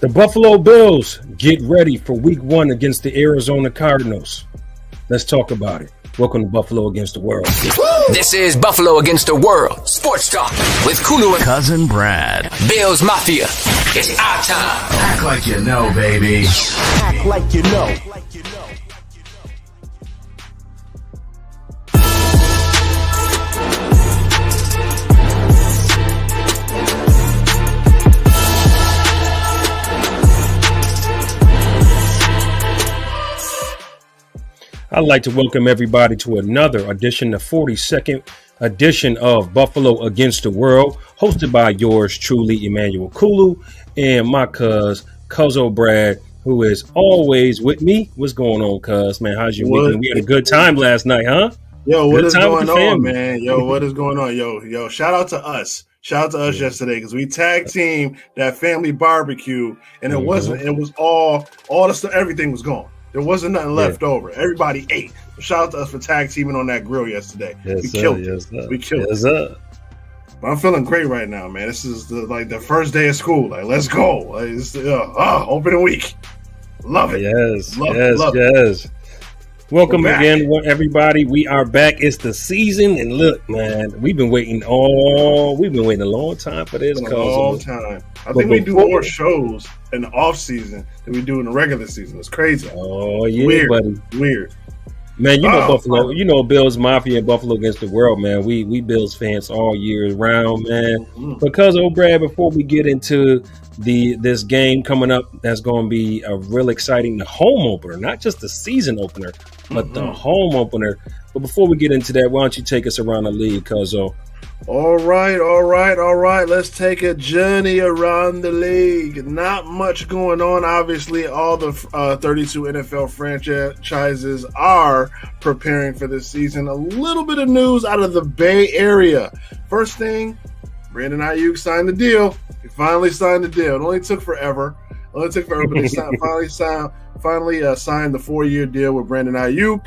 The Buffalo Bills get ready for week 1 against the Arizona Cardinals. Let's talk about it. Welcome to Buffalo Against the World. This is Buffalo Against the World Sports Talk with Kulu and Cousin Brad. Bills Mafia. It's our time. Act like you know, baby. Act like you know. I'd like to welcome everybody to another edition, the 42nd edition of Buffalo Against the World, hosted by yours truly, Emmanuel Kulu, and my Cuzzo Brad, who is always with me. What's going on, cuz, man? How's your weekend? We had a good time last night, huh? Yo, what is going on, man? Yo, what is going on? Yo, shout out to us. Shout out to us yesterday because we tag team that family barbecue, and it was all the stuff, everything was gone. There wasn't nothing left over. Everybody ate. Shout out to us for tag teaming on that grill yesterday. We killed it. We killed it. But I'm feeling great right now, man. This is the first day of school. Like, let's go. Like, opening week. Love it. Yes. Welcome again, everybody. We are back. It's the season, and look, man, we've been waiting a long time for this. A long time. I think we do more shows in the off season than we do in the regular season. It's crazy. Oh yeah, weird, buddy. Weird. Man, you know Buffalo. You know Bills Mafia and Buffalo Against the World, man. We Bills fans all year round, man. Because, Brad, before we get into this game coming up, that's going to be a real exciting home opener, not just the season opener, but the home opener. But before we get into that, why don't you take us around the league, Cuzzo? All right. Let's take a journey around the league. Not much going on. Obviously, all the 32 NFL franchises are preparing for this season. A little bit of news out of the Bay Area. First thing, Brandon Ayuk signed the deal. He finally signed the deal. It only took forever. But they finally signed the 4-year deal with Brandon Ayuk,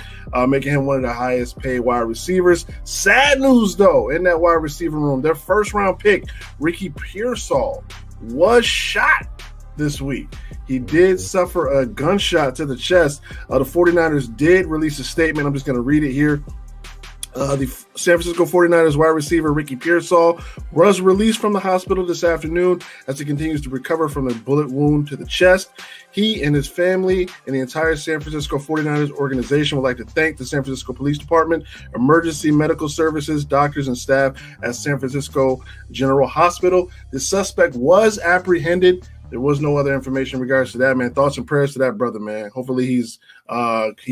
making him one of the highest paid wide receivers. Sad news, though, in that wide receiver room. Their first-round pick, Ricky Pearsall, was shot this week. He did suffer a gunshot to the chest. The 49ers did release a statement. I'm just going to read it here. The San Francisco 49ers wide receiver Ricky Pearsall was released from the hospital this afternoon as he continues to recover from a bullet wound to the chest. He and his family and the entire San Francisco 49ers organization would like to thank the San Francisco Police Department, emergency medical services, doctors, and staff at San Francisco General Hospital. The suspect was apprehended. There was no other information in regards to that, man. Thoughts and prayers to that brother, man. Hopefully he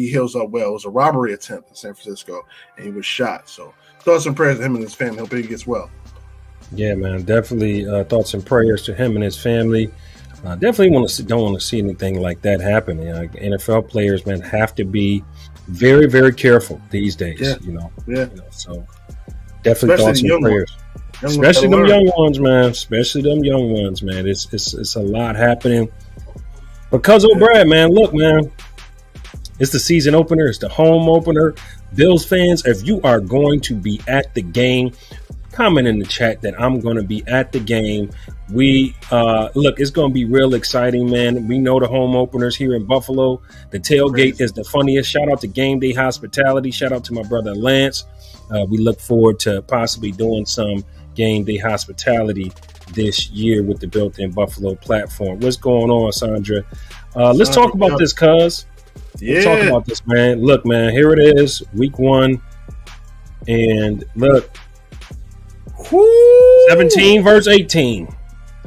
heals up well. It was a robbery attempt in San Francisco, and he was shot. So thoughts and prayers to him and his family. Hope he gets well. Yeah, man. Definitely thoughts and prayers to him and his family. Definitely don't want to see anything like that happen. NFL players, man, have to be very, very careful these days. So definitely thoughts and prayers. Especially them young ones, man. It's a lot happening. Because Brad, man, look, man, it's the season opener. It's the home opener. Bills fans, if you are going to be at the game, comment in the chat that I'm going to be at the game. It's going to be real exciting, man. We know the home openers here in Buffalo. The tailgate is the funniest. Shout out to Game Day Hospitality. Shout out to my brother Lance. We look forward to possibly doing some Game Day Hospitality this year with the Built-In Buffalo platform. What's going on, Sandra? Let's talk about this, cuz. Let's talk about this, man. Look, man, here it is, week 1. And look, 17 versus 18,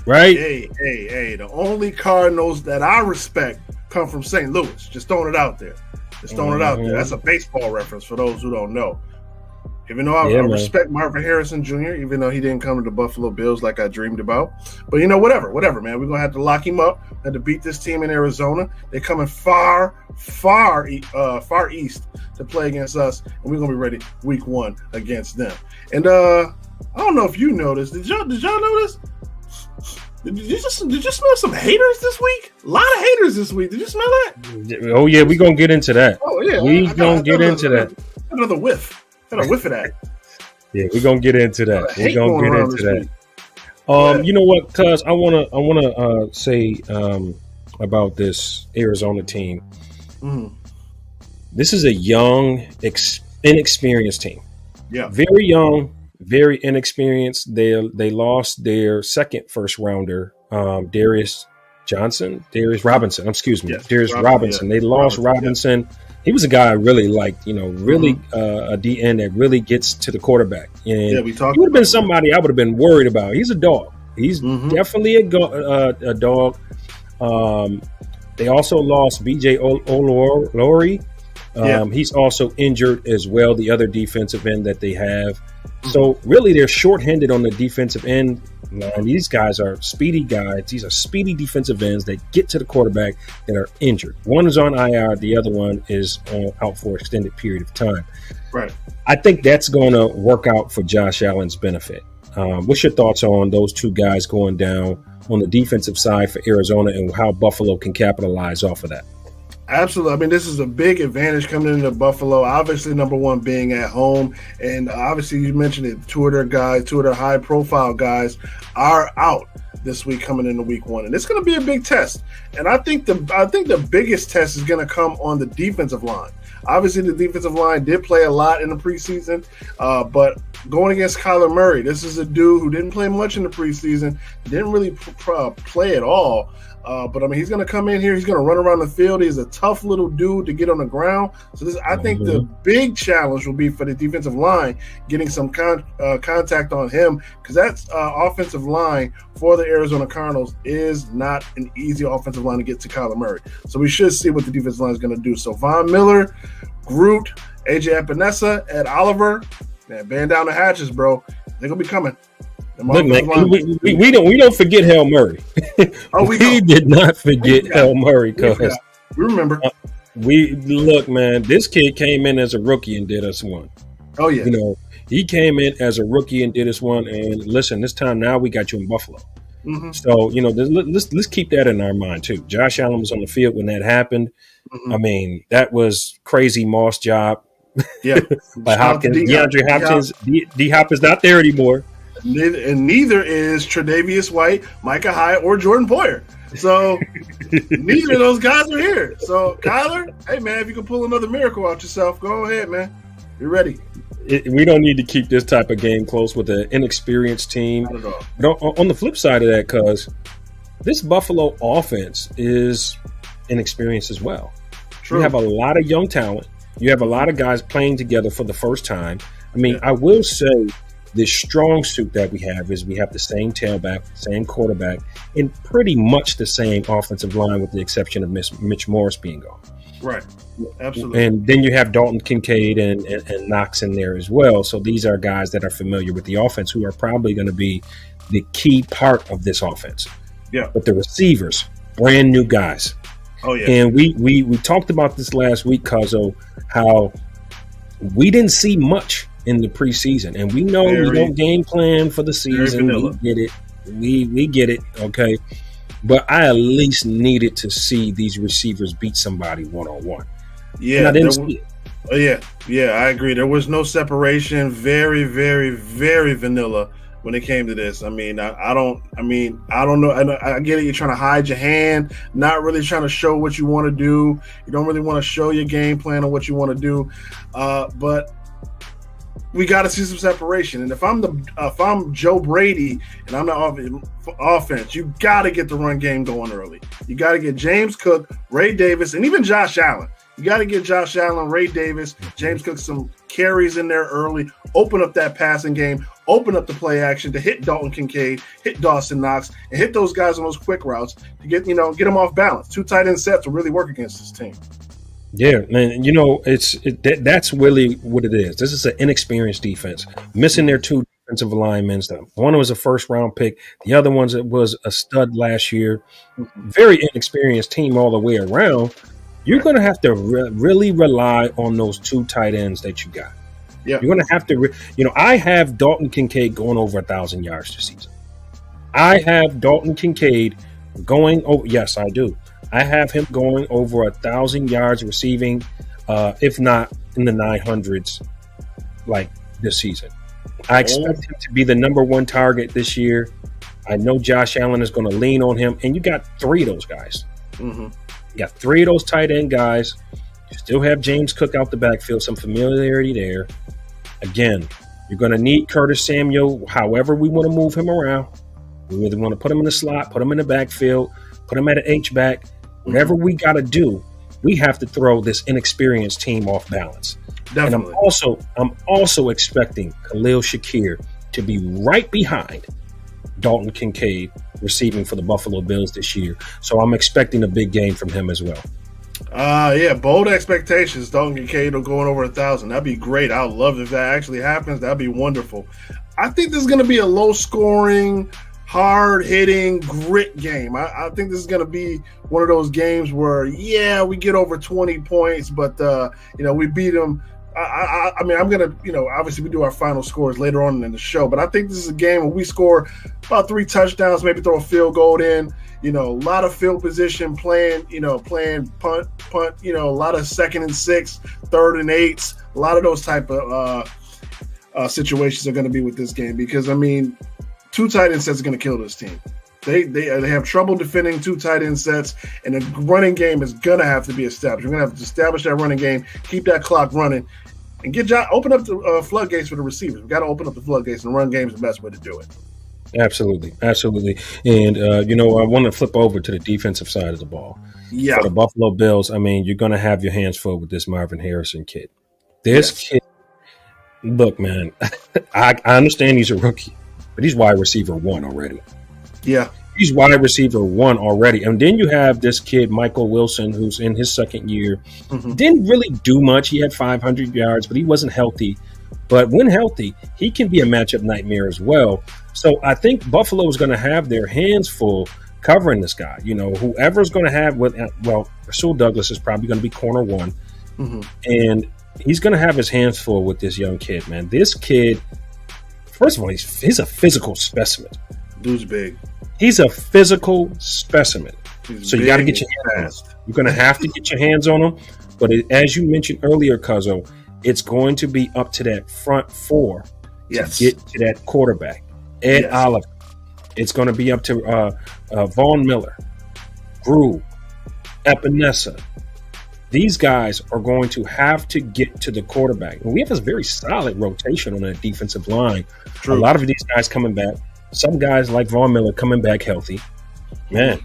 right? Hey, the only Cardinals that I respect come from St. Louis. Just throwing it out there. That's a baseball reference for those who don't know. Even though I respect Marvin Harrison Jr., even though he didn't come to the Buffalo Bills like I dreamed about. But, whatever, man. We're going to have to lock him up and to beat this team in Arizona. They're coming far east to play against us, and we're going to be ready week 1 against them. And I don't know if you noticed. Did y'all notice? Did you smell some haters this week? A lot of haters this week. Did you smell that? Oh, yeah, we're going to get into that. Oh, yeah. We're going to get into that. Another whiff. Got a whiff of that. Yeah, we're going to get into that. You know what? Cuz I wanna say about this Arizona team. Mm. This is a young, inexperienced team. Yeah. Very young, very inexperienced. They lost their second first rounder, Darius Robinson. Excuse me, Yes, Darius Robinson. They lost Robinson. Yeah. He was a guy I really liked. You know, really a DN that really gets to the quarterback. And we talked. He would have been somebody I would have been worried about. He's a dog. He's definitely a dog. They also lost B.J. Olori. He's also injured as well, the other defensive end that they have. So really they're shorthanded on the defensive end line. These guys are speedy guys. These are speedy defensive ends that get to the quarterback that are injured. One is on IR. The other one is out for an extended period of time. Right. I think that's going to work out for Josh Allen's benefit. What's your thoughts on those two guys going down on the defensive side for Arizona and how Buffalo can capitalize off of that? Absolutely. I mean, this is a big advantage coming into Buffalo. Obviously, number one, being at home. And obviously, you mentioned it, two of their high-profile guys are out this week coming into week one. And it's going to be a big test. And I think the biggest test is going to come on the defensive line. Obviously, the defensive line did play a lot in the preseason, but going against Kyler Murray, this is a dude who didn't play much in the preseason, didn't really play at all. But I mean, he's going to come in here. He's going to run around the field. He's a tough little dude to get on the ground. So I think the big challenge will be for the defensive line getting some contact on him, because that offensive line for the Arizona Cardinals is not an easy offensive line to get to Kyler Murray. So we should see what the defensive line is going to do. So Von Miller, Groot, AJ Epinesa, Ed Oliver, man, band down the hatches, bro. They're going to be coming. Look, man, we don't forget Hail Murray. We did not forget Hail Murray, because we remember. Look, man, this kid came in as a rookie and did us one. Oh yeah, you know, he came in as a rookie and did us one. And listen, this time now we got you in Buffalo. So you know, let's keep that in our mind too. Josh Allen was on the field when that happened. I mean, that was crazy Moss job. Yeah, by Hopkins, DeAndre Hopkins. D Hop is not there anymore. Neither is Tre'Davious White, Micah Hyde, or Jordan Poyer. So neither of those guys are here. So Kyler, hey man, if you can pull another miracle out yourself, go ahead, man. You're ready. We don't need to keep this type of game close with an inexperienced team. But on the flip side of that, because this Buffalo offense is inexperienced as well. True. You have a lot of young talent. You have a lot of guys playing together for the first time. I mean, I will say, the strong suit that we have is we have the same tailback, same quarterback, and pretty much the same offensive line with the exception of Mitch Morris being gone. Right. Absolutely. And then you have Dalton Kincaid and Knox in there as well. So these are guys that are familiar with the offense who are probably going to be the key part of this offense. Yeah. But the receivers, brand new guys. Oh, yeah. And we talked about this last week, Cuzzo, how we didn't see much in the preseason, and we know we don't game plan for the season. We get it. We get it. Okay, but I at least needed to see these receivers beat somebody one-on-one. Yeah, and I didn't see it. Oh yeah, I agree. There was no separation. Very, very, very vanilla when it came to this. I mean, I don't know. I get it. You're trying to hide your hand, not really trying to show what you want to do. You don't really want to show your game plan on what you want to do, but we got to see some separation. And if I'm Joe Brady and I'm the offense, you got to get the run game going early. You got to get James Cook, Ray Davis, and even Josh Allen. You got to get Josh Allen, Ray Davis, James Cook some carries in there early, open up that passing game, open up the play action to hit Dalton Kincaid, hit Dawson Knox, and hit those guys on those quick routes to get them off balance. 2 tight end sets will really work against this team. Yeah, man. You know, that's really what it is. This is an inexperienced defense, missing their 2 defensive linemen. One was a first-round pick. The other one was a stud last year. Very inexperienced team all the way around. You're going to have to really rely on those 2 tight ends that you got. Yeah, you're going to have to. I have Dalton Kincaid going over 1,000 yards this season. I have Dalton Kincaid going over. Yes, I do. I have him going over 1,000 yards receiving, if not in the 900s, like this season. I expect him to be the number 1 target this year. I know Josh Allen is going to lean on him, and you got 3 of those guys. Mm-hmm. You got 3 of those tight end guys. You still have James Cook out the backfield, some familiarity there. Again, you're going to need Curtis Samuel, however we want to move him around. We either want to put him in the slot, put him in the backfield, put him at an H-back. Whatever we got to do, we have to throw this inexperienced team off balance. Definitely. And I'm also expecting Khalil Shakir to be right behind Dalton Kincaid receiving for the Buffalo Bills this year. So I'm expecting a big game from him as well. Yeah, bold expectations. Dalton Kincaid going over 1,000. That'd be great. I'd love if that actually happens. That'd be wonderful. I think this is going to be a low-scoring, hard-hitting, grit game. I think this is going to be one of those games where, yeah, we get over 20 points, but, we beat them. I mean, I'm going to, obviously we do our final scores later on in the show, but I think this is a game where we score about 3 touchdowns, maybe throw a field goal in, a lot of field position playing punt, a lot of 2nd and 6, 3rd and 8s, a lot of those type of situations are going to be with this game because, I mean, 2 tight end sets are going to kill this team. They have trouble defending 2 tight end sets, and the running game is going to have to be established. We're going to have to establish that running game, keep that clock running, and open up the floodgates for the receivers. We've got to open up the floodgates, and the run game is the best way to do it. Absolutely. And, I want to flip over to the defensive side of the ball. Yeah. For the Buffalo Bills, I mean, you're going to have your hands full with this Marvin Harrison kid. This kid, look, man, I understand he's a rookie, but he's wide receiver 1 already. Yeah. He's wide receiver 1 already. And then you have this kid, Michael Wilson, who's in his 2nd year. Mm-hmm. Didn't really do much. He had 500 yards, but he wasn't healthy. But when healthy, he can be a matchup nightmare as well. So I think Buffalo is going to have their hands full covering this guy. Whoever's going to have Rasul Douglas is probably going to be corner 1. Mm-hmm. And he's going to have his hands full with this young kid, man. This kid, first of all, he's a physical specimen. Dude's big. He's a physical specimen. So you got to get your hands on him. You're going to have to get your hands on him. But as you mentioned earlier, Cuzzo, it's going to be up to that front 4 to get to that quarterback. Ed Oliver. It's going to be up to Von Miller, Groove, Epinesa. These guys are going to have to get to the quarterback. And we have a very solid rotation on that defensive line. True. A lot of these guys coming back. Some guys like Von Miller coming back healthy. Man,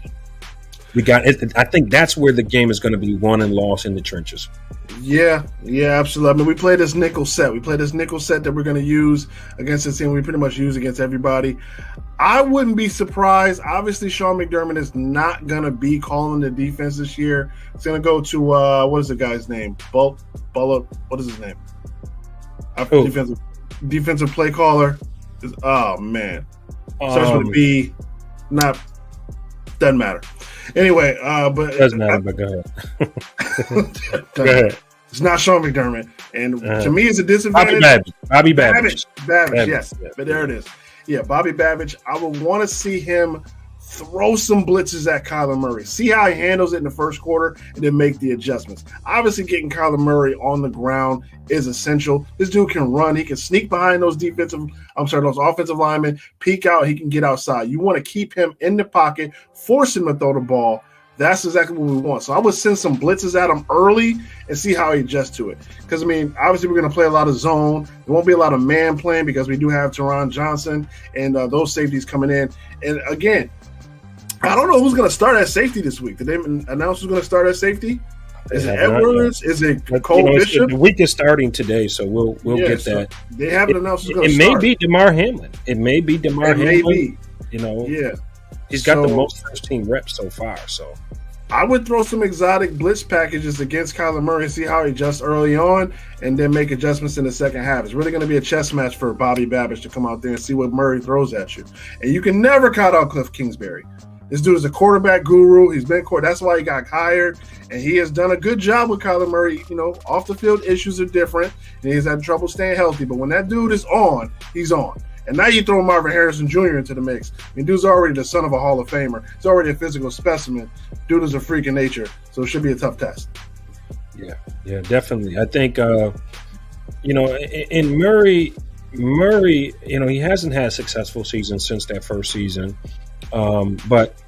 we got it. I think that's where the game is going to be won and lost in the trenches. Yeah, absolutely. I mean, we play this nickel set. That we're going to use against this team. We pretty much use against everybody. I wouldn't be surprised. Obviously, Sean McDermott is not going to be calling the defense this year. It's going to go to, what is the guy's name? What is his name? Defensive play caller. Oh, man. Starts with a B. Doesn't matter. Anyway, but doesn't matter. But go ahead. Go ahead. It's not Sean McDermott, and to me, it's a disadvantage. Bobby Babbage. Yes, but there it is. Yeah, Bobby Babbage. I would want to see him throw some blitzes at Kyler Murray. See how he handles it in the first quarter, and then make the adjustments. Obviously, getting Kyler Murray on the ground is essential. This dude can run. He can sneak behind those offensive linemen, peek out. He can get outside. You want to keep him in the pocket, force him to throw the ball. That's exactly what we want. So I would send some blitzes at him early and see how he adjusts to it. Because, I mean, obviously we're going to play a lot of zone. There won't be a lot of man playing because we do have Teron Johnson and those safeties coming in. And, again, I don't know who's going to start at safety this week. Did they announce who's going to start at safety? Is it Edwards? Is it Cole Bishop? The week is starting today, so we'll get that. They haven't announced who's going to start. It may be DeMar Hamlin. Hamlin. Yeah. He's got the most first-team reps so far, so. I would throw some exotic blitz packages against Kyler Murray and see how he adjusts early on and then make adjustments in the second half. It's really going to be a chess match for Bobby Babbage to come out there and see what Murray throws at you. And you can never count out Cliff Kingsbury. This dude is a quarterback guru. He's been that's why he got hired, and he has done a good job with Kyler Murray. Off the field issues are different, and he's had trouble staying healthy. But when that dude is on, he's on. And now you throw Marvin Harrison Jr. into the mix. I mean, dude's already the son of a Hall of Famer. He's already a physical specimen. Dude is a freak of nature, so it should be a tough test. Yeah, definitely. I think, in Murray, Murray, he hasn't had a successful season since that first season. But,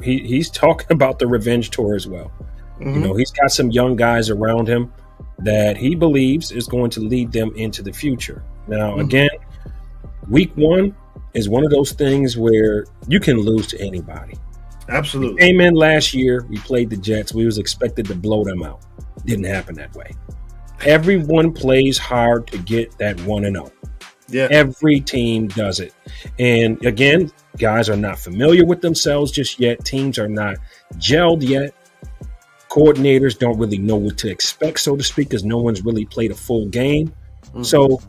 he's talking about the revenge tour as well. Mm-hmm. He's got some young guys around him that he believes is going to lead them into the future. Now, again, week 1 is one of those things where you can lose to anybody. Absolutely. We came in last year. We played the Jets. We was expected to blow them out. Didn't happen that way. Everyone plays hard to get that 1-0. Yeah. Every team does it. And again, guys are not familiar with themselves just yet. Teams are not gelled yet. Coordinators don't really know what to expect, so to speak, because no one's really played a full game. So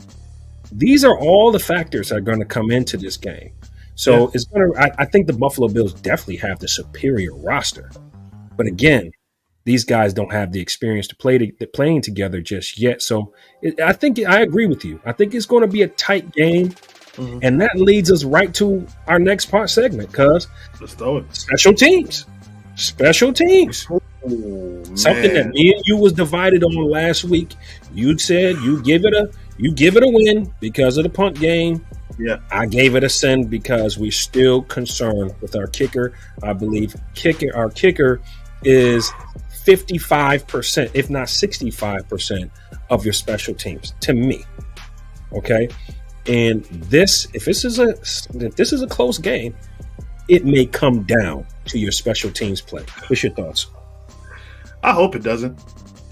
these are all the factors that are going to come into this game. So it's going to. I think the Buffalo Bills definitely have the superior roster, but again, these guys don't have the experience to playing together just yet. So I think I agree with you. I think it's going to be a tight game, and that leads us right to our next part segment. Because let's do it. Special teams. Oh, something that me and you was divided on last week. You said you give it a win because of the punt game. Yeah, I gave it a send because we're still concerned with our kicker. I believe our kicker is 55%, if not 65% of your special teams to me. Okay. And if this is a close game, it may come down to your special teams play. What's your thoughts? I hope it doesn't.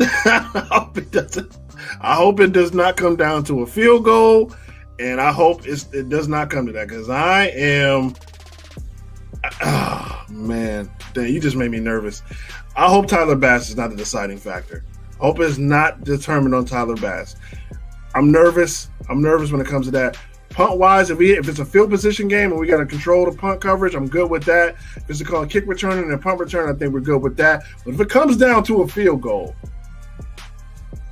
I hope it doesn't. I hope it does not come down to a field goal, and I hope it does not come to that, because I am. Oh, man, dang, you just made me nervous. I hope Tyler Bass is not the deciding factor. I hope it's not determined on Tyler Bass. I'm nervous. I'm nervous when it comes to that. Punt wise, if it's a field position game and we got to control the punt coverage, I'm good with that. If it's called kick return and a punt return, I think we're good with that. But if it comes down to a field goal,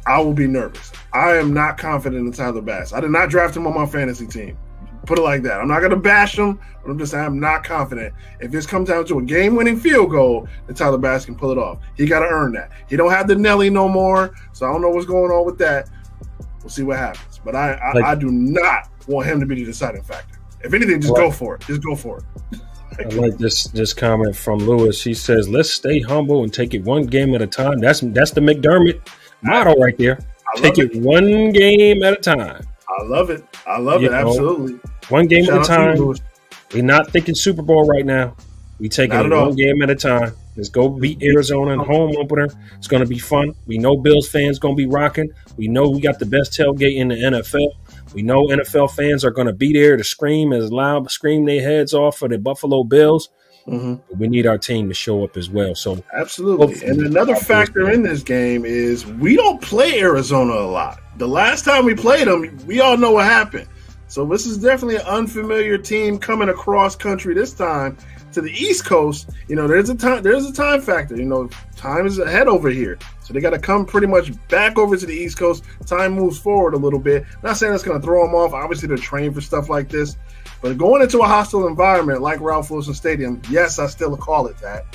I will be nervous. I am not confident in Tyler Bass. I did not draft him on my fantasy team. Put it like that. I'm not going to bash him, but I'm just saying I'm not confident. If this comes down to a game-winning field goal, then Tyler Bass can pull it off. He got to earn that. He don't have the Nelly no more, so I don't know what's going on with that. We'll see what happens. But I do not want him to be the deciding factor. If anything, just go for it. Just go for it. I like this comment from Lewis. He says, "Let's stay humble and take it one game at a time." That's the McDermott motto right there. Take it one game at a time. I love it. I love it. Absolutely. One game at a time. We're not thinking Super Bowl right now. We taking it one game at a time. Let's go beat Arizona in home opener. It's going to be fun. We know Bills fans going to be rocking. We know we got the best tailgate in the NFL. We know NFL fans are going to be there to scream as loud, scream their heads off for the Buffalo Bills. But we need our team to show up as well. So absolutely. And another factor in this game is we don't play Arizona a lot. The last time we played them, we all know what happened. So this is definitely an unfamiliar team coming across country this time to the East Coast. There's a time factor. Time is ahead over here. So they got to come pretty much back over to the East Coast. Time moves forward a little bit. Not saying that's going to throw them off. Obviously, they're trained for stuff like this. But going into a hostile environment like Ralph Wilson Stadium, yes, I still call it that.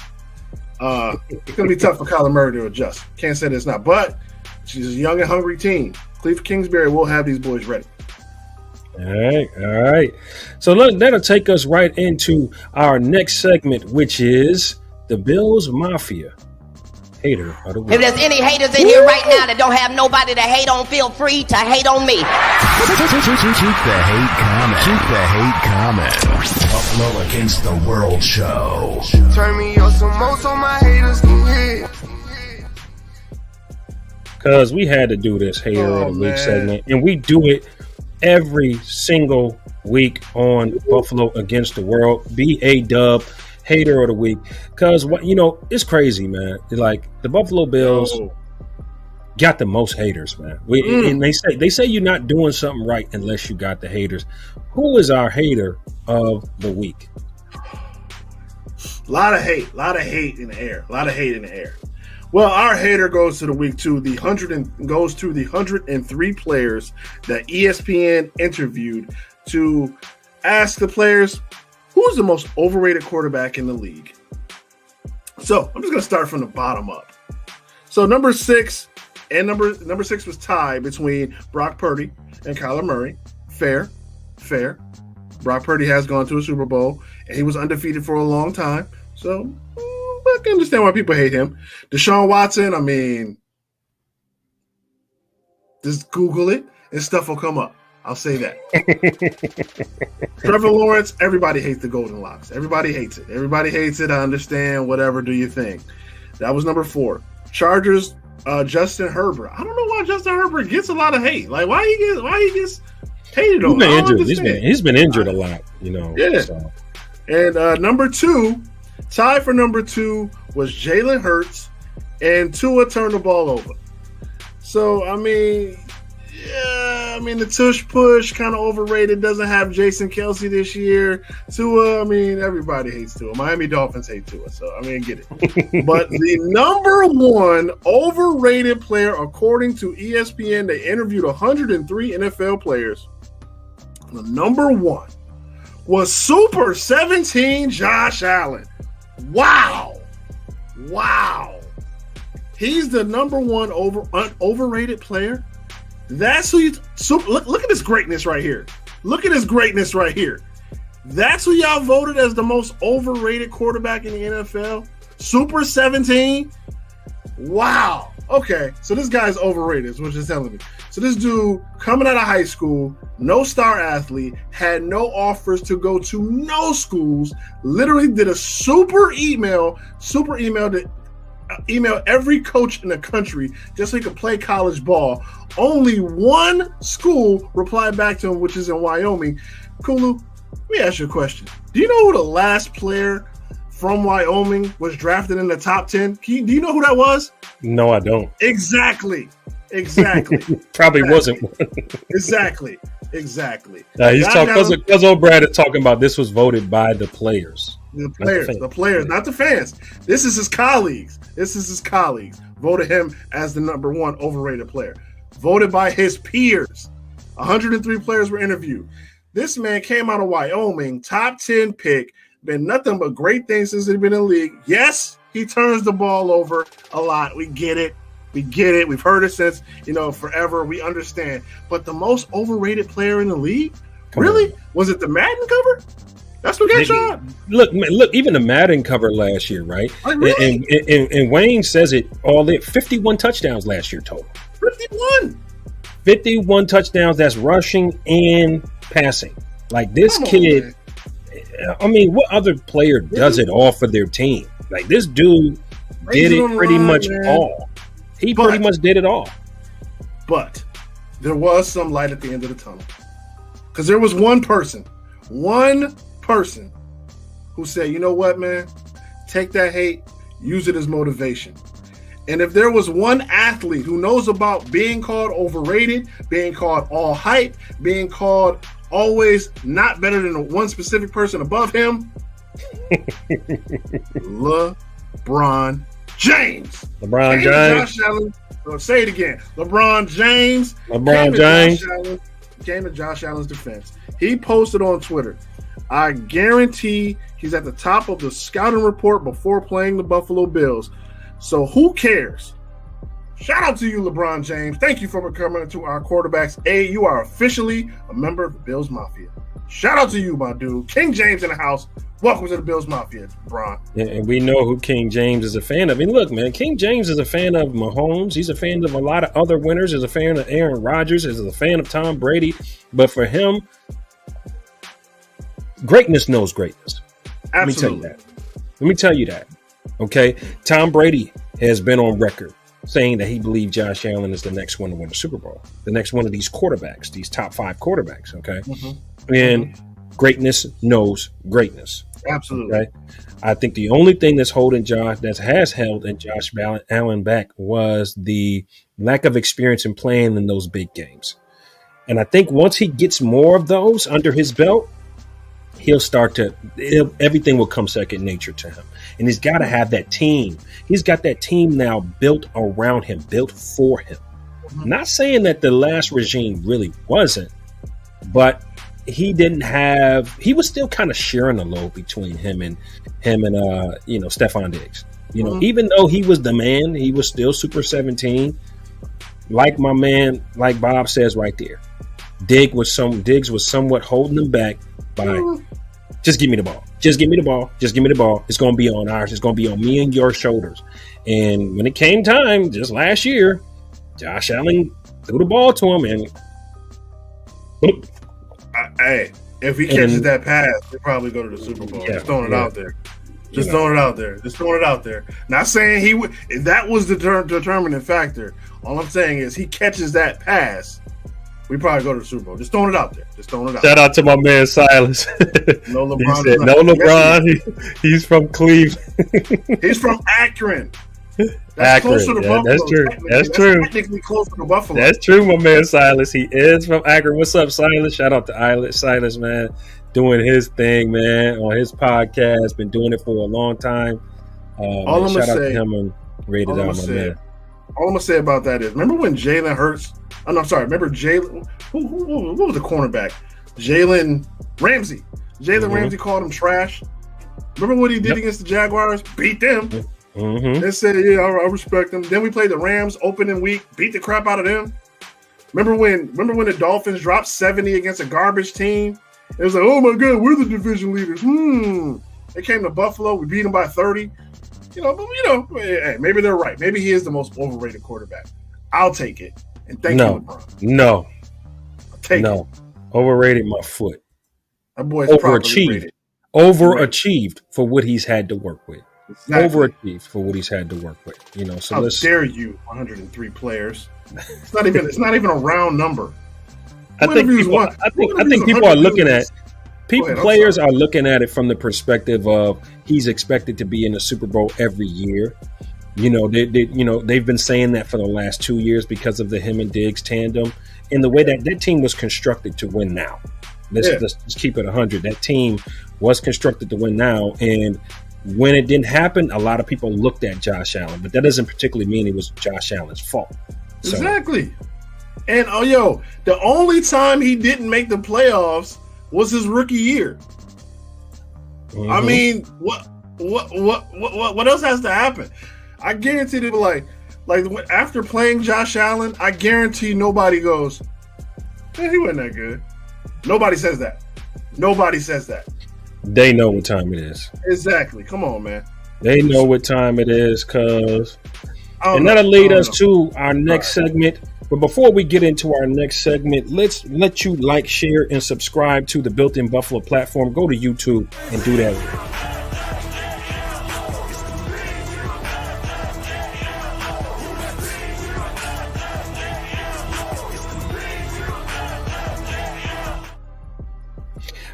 It's going to be tough for Kyler Murray to adjust. Can't say that it's not. But she's a young and hungry team. Cliff Kingsbury will have these boys ready. All right. So that'll take us right into our next segment, which is the Bills Mafia. Hater of the week. If there's any haters in here right now that don't have nobody to hate on, feel free to hate on me. Keep the hate comment. Buffalo Against the World show. Turn me up some more so my haters can hear. Because we had to do this Hater of the Week segment, and we do it every single week on Buffalo Against the World. B-A-Dub, Hater of the Week. Because, it's crazy, man. Like, the Buffalo Bills got the most haters, man. And they say you're not doing something right unless you got the haters. Who is our hater of the week? A lot of hate in the air. Well, our hater goes to the week two. Goes to the 103 players that ESPN interviewed to ask the players, who's the most overrated quarterback in the league? So I'm just going to start from the bottom up. So number six was tied between Brock Purdy and Kyler Murray. Fair. Brock Purdy has gone to a Super Bowl, and he was undefeated for a long time. So I can understand why people hate him. Deshaun Watson, I mean, just Google it, and stuff will come up. I'll say that. Trevor Lawrence, everybody hates the Golden Locks. Everybody hates it. I understand. Whatever, do you think? That was number 4. Chargers, Justin Herbert. I don't know why Justin Herbert gets a lot of hate. Like, why he gets hated on? He's been injured a lot, you know. Yeah. So. And number 2, tied for number 2 was Jalen Hurts, and Tua turned the ball over. So, I mean, the tush push kind of overrated. Doesn't have Jason Kelsey this year. Tua, I mean, everybody hates Tua. Miami Dolphins hate Tua, so I mean, get it. But the number 1 overrated player, according to ESPN, they interviewed 103 NFL players. The number 1 was Super 17 Josh Allen. Wow. He's the number 1 overrated player. That's who you look at his greatness right here. That's who y'all voted as the most overrated quarterback in the NFL. Super 17. Wow. Okay, so this guy's overrated, is what you're telling me. So this dude coming out of high school, no star athlete, had no offers to go to no schools, literally did a super email to email every coach in the country just so he could play college ball. Only one school replied back to him, which is in Wyoming. Kulu, let me ask you a question. Do you know who the last player from Wyoming was drafted in the top 10? Do you know who that was? No, I don't. Exactly. Probably wasn't one. Exactly. He's talking because O'Brad is talking about this was voted by the players. The players, not the fans. This is his colleagues. Voted him as the number 1 overrated player. Voted by his peers. 103 players were interviewed. This man came out of Wyoming, top 10 pick, been nothing but great things since he's been in the league. Yes, he turns the ball over a lot. We get it. We've heard it since, forever. We understand. But the most overrated player in the league? Really? Was it the Madden cover? That's what got y'all. Look, even the Madden cover last year, right? Like, really? And Wayne says it all there. 51 touchdowns last year total. 51 touchdowns. That's rushing and passing. Like this kid. I mean, what other player does it all for their team? Like this dude did it pretty much all. He pretty much did it all. But there was some light at the end of the tunnel. Because there was one person who said, you know what, man? Take that hate, use it as motivation. And if there was one athlete who knows about being called overrated, being called all hype, being called always not better than one specific person above him, LeBron James. Josh Allen. Say it again. LeBron James. Came to Josh Allen's defense. He posted on Twitter, I guarantee he's at the top of the scouting report before playing the Buffalo Bills. So who cares? Shout out to you, LeBron James. Thank you for coming to our quarterbacks. You are officially a member of the Bills Mafia. Shout out to you, my dude. King James in the house. Welcome to the Bills Mafia, LeBron. Yeah, and we know who King James is a fan of. I mean, look, man, King James is a fan of Mahomes. He's a fan of a lot of other winners. He's a fan of Aaron Rodgers. He's a fan of Tom Brady. But for him, greatness knows greatness. Absolutely. Let me tell you that. Okay? Tom Brady has been on record saying that he believes Josh Allen is the next one to win the Super Bowl. The next one of these quarterbacks, these top 5 quarterbacks, okay? Mm-hmm. And greatness knows greatness. Absolutely. Okay? I think the only thing that's held Josh Allen back was the lack of experience in playing in those big games. And I think once he gets more of those under his belt, everything will come second nature to him. And he's got to have that team. He's got that team now built around him, built for him. Mm-hmm. Not saying that the last regime really wasn't, but he was still kind of sharing the load between him and Stephon Diggs. Even though he was the man, he was still Super 17. Like my man, like Bob says right there. Diggs was somewhat holding them back by just give me the ball. Just give me the ball. Just give me the ball. It's going to be on ours. It's going to be on me and your shoulders. And when it came time, just last year, Josh Allen threw the ball to him and boop. Hey, if he catches that pass, he'll probably go to the Super Bowl. Just throwing it out there. Just throwing it out there. Just throwing it out there. Not saying he would. That was the determining factor. All I'm saying is he catches that pass, we probably go to the Super Bowl. Just throwing it out there. Just throwing it out. Shout out to my man Silas. No LeBron. He said, no LeBron. He's from Cleveland. He's from Akron. That's closer to Buffalo. That's true. That's true. Technically closer to Buffalo. That's true, my man Silas. He is from Akron. What's up, Silas? Shout out to Silas, man. Doing his thing, man, on his podcast. Been doing it for a long time. All I'm shout gonna out say, to him and rated out, my man. All I'm gonna say about that is, remember when Jalen Hurts? Oh no, sorry. Remember Jalen? Who was the cornerback? Jalen Ramsey. Ramsey called him trash. Remember what he did against the Jaguars? Beat them. They said, "Yeah, I respect them." Then we played the Rams opening week, beat the crap out of them. Remember when the Dolphins dropped 70 against a garbage team? It was like, oh my God, we're the division leaders. They came to Buffalo, we beat them by 30. Hey, maybe they're right. Maybe he is the most overrated quarterback. I'll take it. And thank you, LeBron. No. I'll take it. Overrated my foot. That boy's overachieved. Overachieved for what he's had to work with. Exactly. Overachieved for what he's had to work with. So how dare you, 103 players. It's not even a round number. I think people are looking at players are looking at it from the perspective of he's expected to be in the Super Bowl every year. They've been saying that for the last 2 years because of the him and Diggs tandem and the way that team was constructed to win now. Let's keep it 100. That team was constructed to win now, and when it didn't happen, a lot of people looked at Josh Allen, but that doesn't particularly mean it was Josh Allen's fault. So, exactly. And the only time he didn't make the playoffs was his rookie year. I mean, what else has to happen? I guarantee they were like after playing Josh Allen, I guarantee nobody goes, he wasn't that good. Nobody says that. Nobody says that. They know what time it is. Exactly. Come on, man. They know what time it is, and that'll lead us to our next segment. But before we get into our next segment, let's let you like, share, and subscribe to the Built in Buffalo platform. Go to YouTube and do that.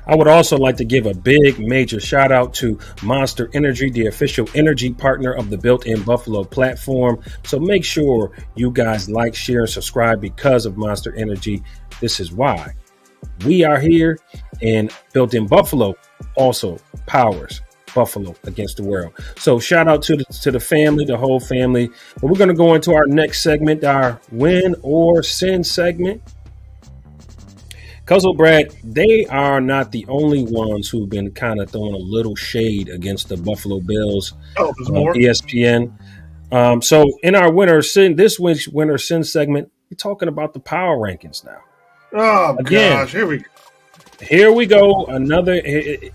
I would also like to give a big major shout out to Monster Energy, the official energy partner of the Built in Buffalo platform. So make sure you guys like, share, and subscribe because of Monster Energy. This is why we are here, and Built in Buffalo also powers Buffalo against the world. So shout out to the family, the whole family. But we're going to go into our next segment, our Win or Sin segment. Cuzzle Brad, they are not the only ones who've been kind of throwing a little shade against the Buffalo Bills on ESPN. So in our this week's Win or Sin segment, we're talking about the power rankings now. Oh, gosh, here we go. Here we go.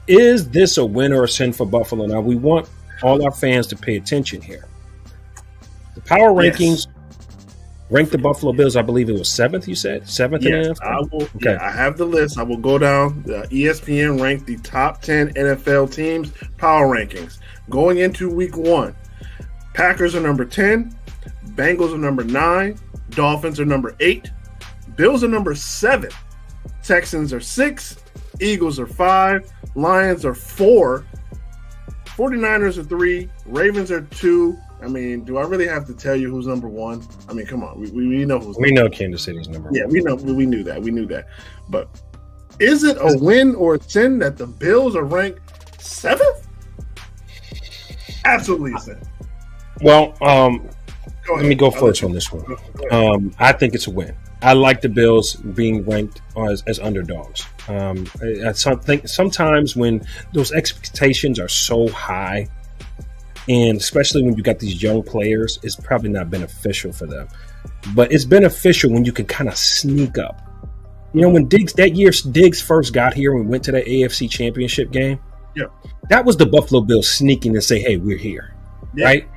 Is this a win or a sin for Buffalo? Now, we want all our fans to pay attention here. The power rankings ranked the Buffalo Bills, I believe it was 7th, you said? 7th in the NFL? Okay. I have the list. I will go down. ESPN ranked the top 10 NFL teams power rankings. Going into week 1, Packers are number 10, Bengals are number 9, Dolphins are number 8, Bills are number 7, Texans are 6, Eagles are 5, Lions are 4, 49ers are 3, Ravens are 2. I mean, do I really have to tell you who's number 1? I mean, come on. We know who's We know Kansas City's number 1. Yeah, we knew that. We knew that. But is it a win or a sin that the Bills are ranked 7th? Absolutely a sin. Well, let me go first on this one. I think it's a win. I like the Bills being ranked as underdogs. I think sometimes when those expectations are so high, and especially when you got these young players, it's probably not beneficial for them. But it's beneficial when you can kind of sneak up You know, when Diggs first got here and we went to the AFC Championship game, Yeah. that was the Buffalo Bills sneaking to say, hey, we're here, right?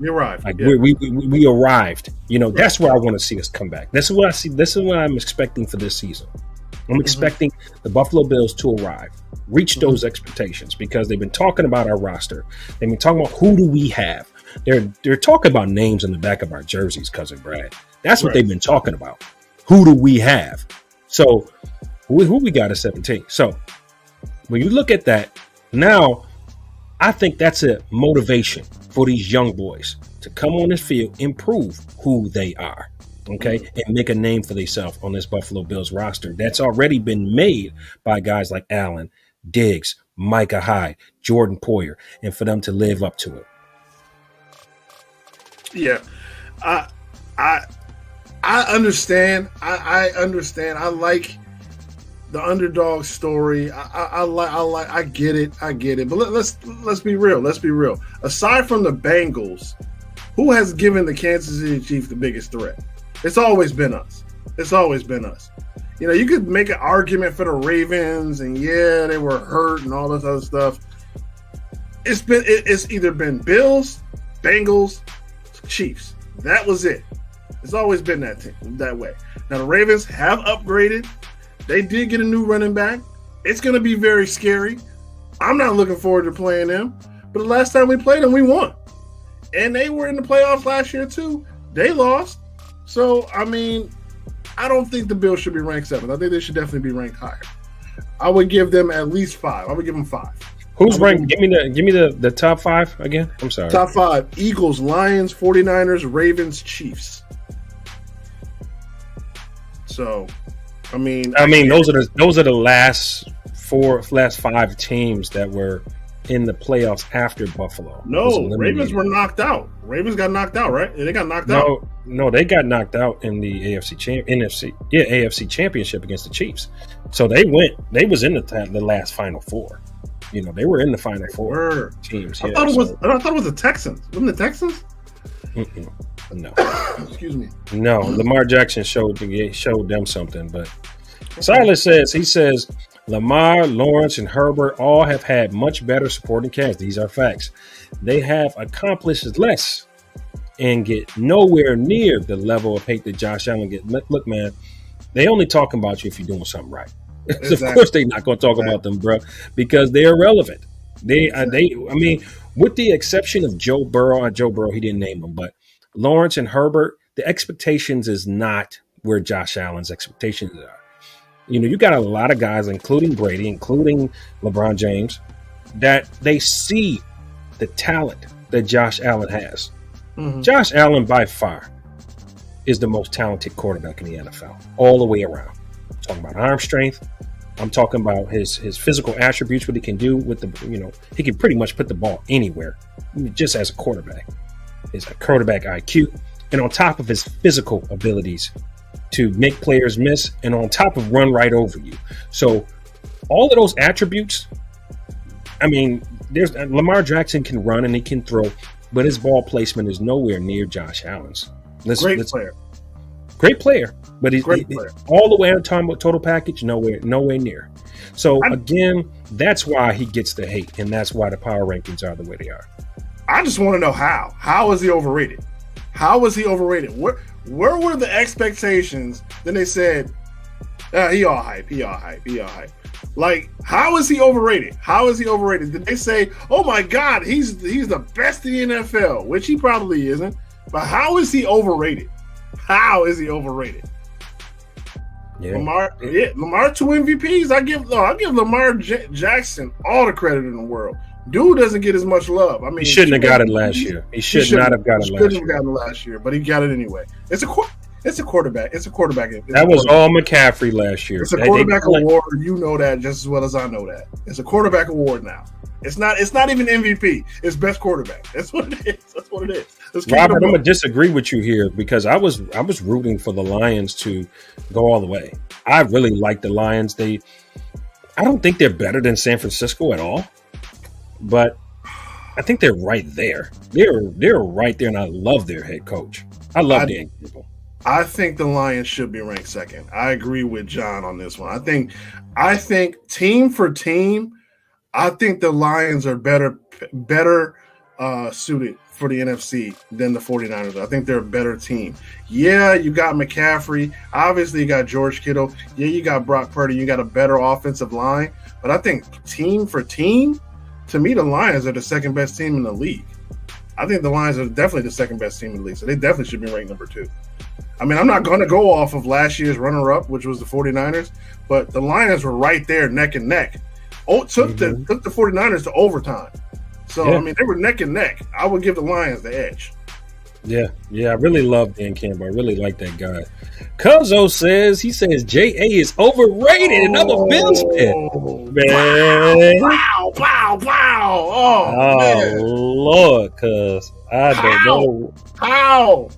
You arrived. Like we arrived. You know, that's where I want to see us come back. This is what I see. This is what I'm expecting for this season. I'm expecting the Buffalo Bills to arrive, reach those expectations, because they've been talking about our roster. They've been talking about who do we have. They're talking about names on the back of our jerseys, Cousin Brad. That's what they've been talking about. Who do we have? So who we got at 17? So when you look at that, now I think that's a motivation for these young boys to come on this field, improve who they are, okay, and make a name for themselves on this Buffalo Bills roster that's already been made by guys like Allen, Diggs, Micah Hyde, Jordan Poyer, and for them to live up to it. Yeah, I understand. I understand. I like the underdog story. I get it. But let's be real. Let's be real. Aside from the Bengals, who has given the Kansas City Chiefs the biggest threat? It's always been us. You know, you could make an argument for the Ravens, and yeah, they were hurt and all this other stuff. It's either been Bills, Bengals, Chiefs. That was it. It's always been that way. Now the Ravens have upgraded. They did get a new running back. It's going to be very scary. I'm not looking forward to playing them. But the last time we played them, we won. And they were in the playoffs last year too. They lost. So, I mean, I don't think the Bills should be ranked 7th. I think they should definitely be ranked higher. I would give them at least 5. I would give them 5. Who's ranked? Give me the top 5 again. I'm sorry. Top 5: Eagles, Lions, 49ers, Ravens, Chiefs. So, I mean, those are the last 5 teams that were in the playoffs after Buffalo. No, Ravens were knocked out. Ravens got knocked out, right? They got knocked out. No, they got knocked out in the AFC Championship against the Chiefs. So they was in the last Final Four. You know, they were in the Final Four teams. I thought it was the Texans. Wasn't the Texans? No. Excuse me. No, Lamar Jackson showed them something. But Silas says Lamar, Lawrence, and Herbert all have had much better supporting cast. These are facts. They have accomplished less and get nowhere near the level of hate that Josh Allen gets. Look, man, they only talking about you if you're doing something right. Exactly. Of course, they're not going to talk about them, bro, because they're irrelevant. I mean, with the exception of Joe Burrow, he didn't name them, but Lawrence and Herbert, the expectations is not where Josh Allen's expectations are. You know, you got a lot of guys, including Brady, including LeBron James, that they see the talent that Josh Allen has. Mm-hmm. Josh Allen, by far, is the most talented quarterback in the NFL, all the way around. I'm talking about arm strength. I'm talking about his physical attributes, what he can do with he can pretty much put the ball anywhere, just as a quarterback. His quarterback IQ, and on top of his physical abilities to make players miss, and on top of run right over you. So all of those attributes, I mean, there's Lamar Jackson can run and he can throw, but his ball placement is nowhere near Josh Allen's. Great player, but he's all the way on time with total package, nowhere near. So again, that's why he gets the hate, and that's why the power rankings are the way they are. I just want to know how. How is he overrated? How was he overrated? Where were the expectations? Then they said, he all hype. Like, how is he overrated? Did they say, oh my God, he's the best in the NFL, which he probably isn't. But how is he overrated? Yeah. Lamar 2 MVPs. I give Lamar Jackson all the credit in the world. Dude doesn't get as much love. I mean, he shouldn't have got it last year. He should not have gotten it last year, but he got it anyway. It's a quarterback. That was all McCaffrey last year. It's a quarterback award. You know that just as well as I know that. It's a quarterback award now. It's not even MVP. It's best quarterback. That's what it is. Robert, I'm gonna disagree with you here because I was rooting for the Lions to go all the way. I really like the Lions. I don't think they're better than San Francisco at all, but I think they're right there. They're right there, and I love their head coach. I love Dan Campbell. I think the Lions should be ranked second. I agree with John on this one. I think team for team, I think the Lions are better suited for the NFC than the 49ers. I think they're a better team. Yeah, you got McCaffrey. Obviously, you got George Kittle. Yeah, you got Brock Purdy. You got a better offensive line. But I think team for team, to me, the Lions are the second best team in the league. I think the Lions are definitely the second best team in the league. So they definitely should be ranked number 2. I mean, I'm not going to go off of last year's runner-up, which was the 49ers, but the Lions were right there neck and neck. Took the 49ers to overtime. So, I mean, they were neck and neck. I would give the Lions the edge. Yeah, I really love Dan Campbell. I really like that guy. Cuzzo says J.A. is overrated. Another Bills fan. Man. Wow. Oh Lord, cuz. I don't know. How?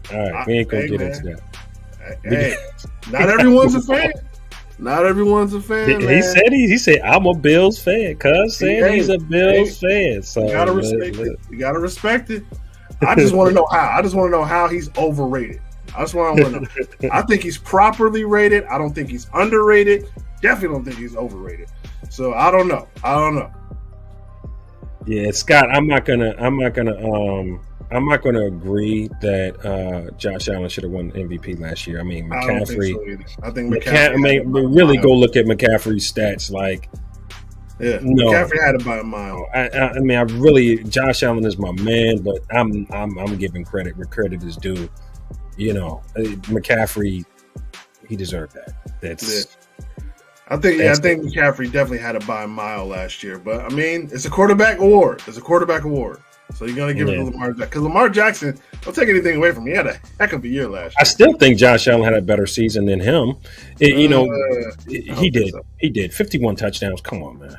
All right, we ain't going to get into that. Hey, not everyone's a fan. Not everyone's a fan. He said I'm a Bills fan. Cuz said he's a Bills fan. So you gotta respect it. You gotta respect it. I just want to know how. I just want to know how he's overrated. That's what I want to know. I think he's properly rated. I don't think he's underrated. Definitely don't think he's overrated. So I don't know. Yeah, Scott, I'm not gonna agree that Josh Allen should have won MVP last year. I mean, McCaffrey. I think McCaffrey. Really go look at McCaffrey's stats. Like, McCaffrey had it by a mile. I mean, Josh Allen is my man, but I'm giving credit where credit is due. You know, McCaffrey, he deserved that. I think McCaffrey definitely had it by a mile last year. But I mean, it's a quarterback award. So you're going to give it to Lamar Jackson. Because Lamar Jackson, don't take anything away from him. He had a heck of a year last year. I still think Josh Allen had a better season than him. He did. So. He did. 51 touchdowns. Come on, man.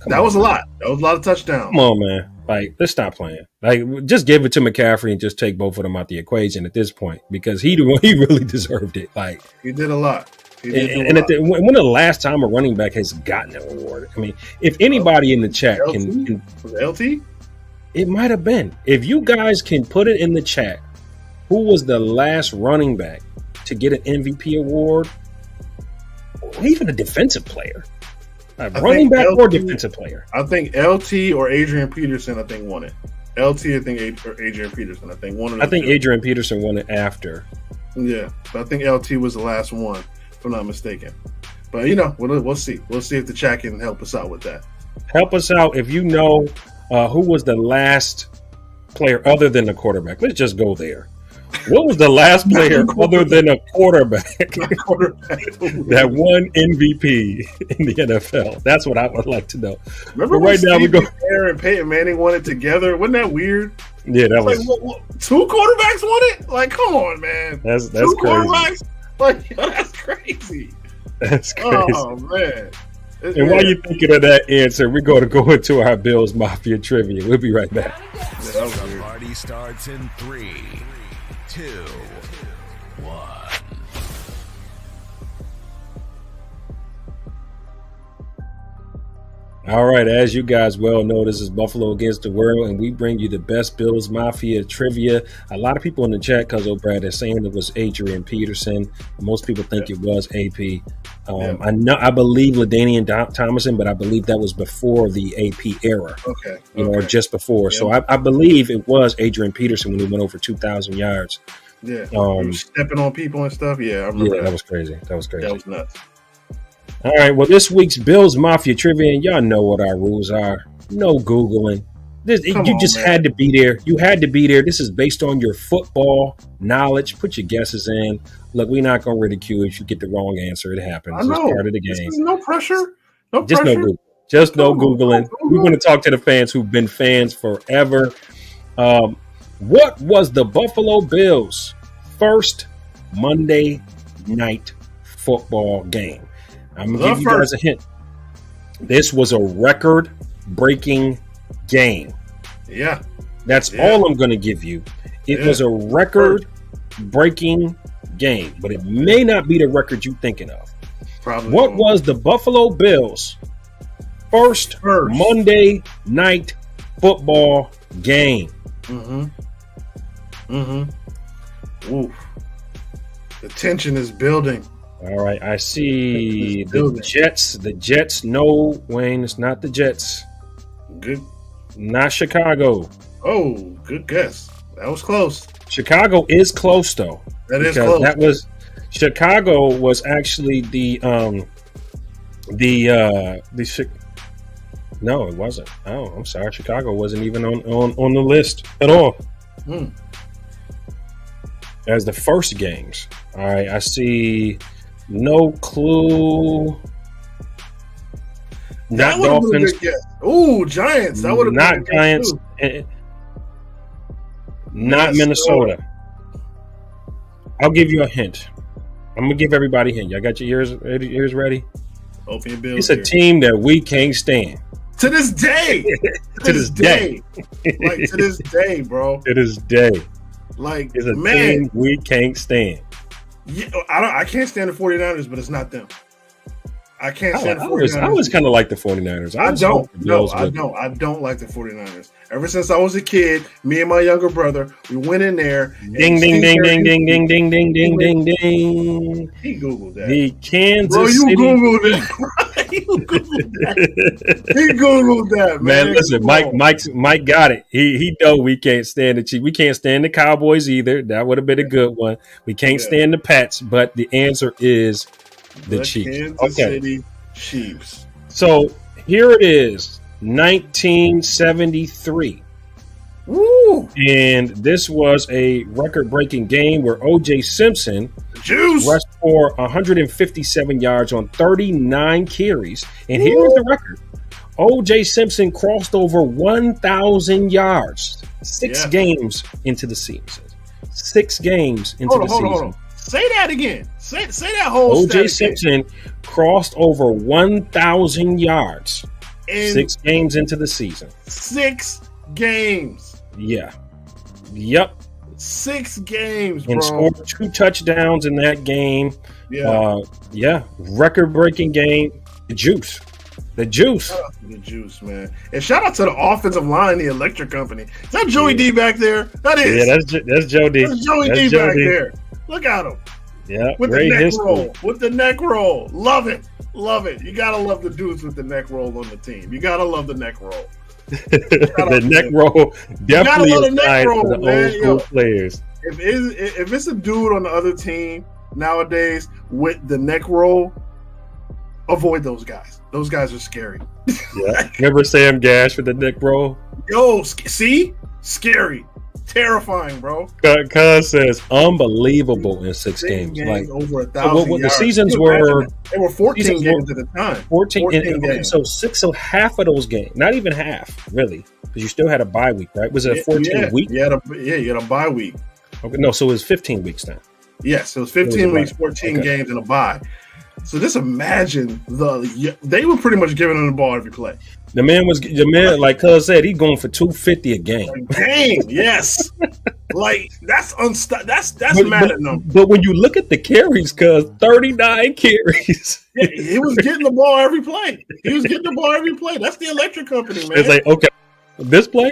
That was a lot. That was a lot of touchdowns. Come on, man. Like, let's stop playing. Like, just give it to McCaffrey and just take both of them out the equation at this point because he really deserved it. Like, he did a lot. When the last time a running back has gotten an award? I mean, if anybody in the chat can LT? It might have been. If you guys can put it in the chat, who was the last running back to get an MVP award, or even a defensive player? Running back or defensive player? I think LT or Adrian Peterson, won it. LT, or Adrian Peterson, won it. I think Adrian Peterson won it after. Yeah, but I think LT was the last one, if I'm not mistaken. But, we'll see. We'll see if the chat can help us out with that. Help us out if you know who was the last player other than the quarterback. Let's just go there. What was the last player other than a quarterback that won MVP in the NFL? That's what I would like to know. Remember when Steve Aaron and Peyton Manning won it together? Wasn't that weird? Yeah, that was. Like, 2 quarterbacks won it? Like, come on, man. That's 2 crazy. Quarterbacks? Like, that's crazy. That's crazy. Oh, man. And while you're thinking of that answer, we're going to go into our Bills Mafia trivia. We'll be right back. The party starts in 3, 2, 1. All right, as you guys well know, this is Buffalo Against the World, and we bring you the best Bills Mafia trivia. A lot of people in the chat, because O'Brad is saying it was Adrian Peterson. Most people think it was AP. I believe LaDainian Tomlinson, but I believe that was before the AP era. Okay. Or just before. Yeah. So I believe it was Adrian Peterson when he went over 2,000 yards. Yeah. Stepping on people and stuff. Yeah, I remember that was crazy. That was nuts. All right, well, this week's Bills Mafia trivia, and y'all know what our rules are. No Googling. You just had to be there. You had to be there. This is based on your football knowledge. Put your guesses in. Look, we're not going to ridicule if you get the wrong answer. It happens. It's part of the game. No pressure. Just no Google. Just no Googling. We're going to talk to the fans who've been fans forever. What was the Buffalo Bills' first Monday night football game? I'm going to give you guys a hint. This was a record-breaking game. Yeah. That's all I'm going to give you. It was a record-breaking game, but it may not be the record you're thinking of. Probably. What was the Buffalo Bills' first Monday night football game? Mm-hmm. Mm-hmm. Oof. The tension is building. All right, I see the Jets. The Jets. No, Wayne, it's not the Jets. Good. Not Chicago. Oh, good guess. That was close. Chicago is close though. That is close. That was Chicago was actually no, it wasn't. Oh, I'm sorry. Chicago wasn't even on the list at all. As the first games. All right, I see no clue. Not Dolphins. Ooh, Giants. That would have been not Giants. Not Minnesota. I'll give you a hint. I'm gonna give everybody a hint. Y'all got your ears ready? Open your bills. It's a team that we can't stand. To this day. To this day. Like to this day, bro. To this day. Like it's a team we can't stand. Yeah, I can't stand the 49ers, but it's not them. I can't stand the 49ers. I was kind of like the 49ers. I don't like the 49ers. Ever since I was a kid, me and my younger brother, we went in there. Ding, ding, ding, ding, ding, ding, ding, ding, ding, ding, ding. He Googled that. The Kansas City. City. Googled that. He Googled that. He Googled that, man. Man, listen, Mike got it. He know we can't stand the Chiefs. We can't stand the Cowboys either. That would have been a good one. We can't stand the Pats, but the answer is the Chiefs. Kansas City Chiefs. So here it is, 1973. Woo! And this was a record-breaking game where O.J. Simpson rushed for 157 yards on 39 carries. And here is the record. O.J. Simpson crossed over 1,000 yards 6 games into the season. 6 games into the season. Hold on. Say that again. Say that whole O.J. Simpson crossed over 1,000 yards 6 games into the season. 6 games. Yeah. Yep. 6 games, and bro. scored 2 touchdowns in that game. Yeah. Record-breaking game. The juice. The juice, man. And shout out to the offensive line, the electric company. Is that Joey D back there? That is. Yeah, that's Joe D. That's Joey D back there. Look at him. Yeah, with the neck roll. With the neck roll. Love it. Love it. You gotta love the dudes with the neck roll on the team. You gotta love the neck roll. The neck roll definitely is nice for the old school players. If it's a dude on the other team nowadays with the neck roll, avoid those guys. Those guys are scary. Yeah. Remember Sam Gash with the neck roll? Yo, see? Scary. Terrifying, bro. Cuz says unbelievable in 6 games. Like over 1,000 yards. The seasons were they were 14 games at the time. 14 games. So half of those games, not even half, really, because you still had a bye week, right? Was it a 14 week? You had a bye week. Okay, no, so it was 15 weeks then. Yes, it was 15 weeks, 14 games, and a bye. So just imagine they were pretty much giving him the ball every play. The man, like Cuz said, he's going for 250 a game. Yes. Like that's mad at them. But when you look at the carries, Cuz 39 carries. Yeah, he was getting the ball every play. That's the electric company, man. It's like, okay, this play,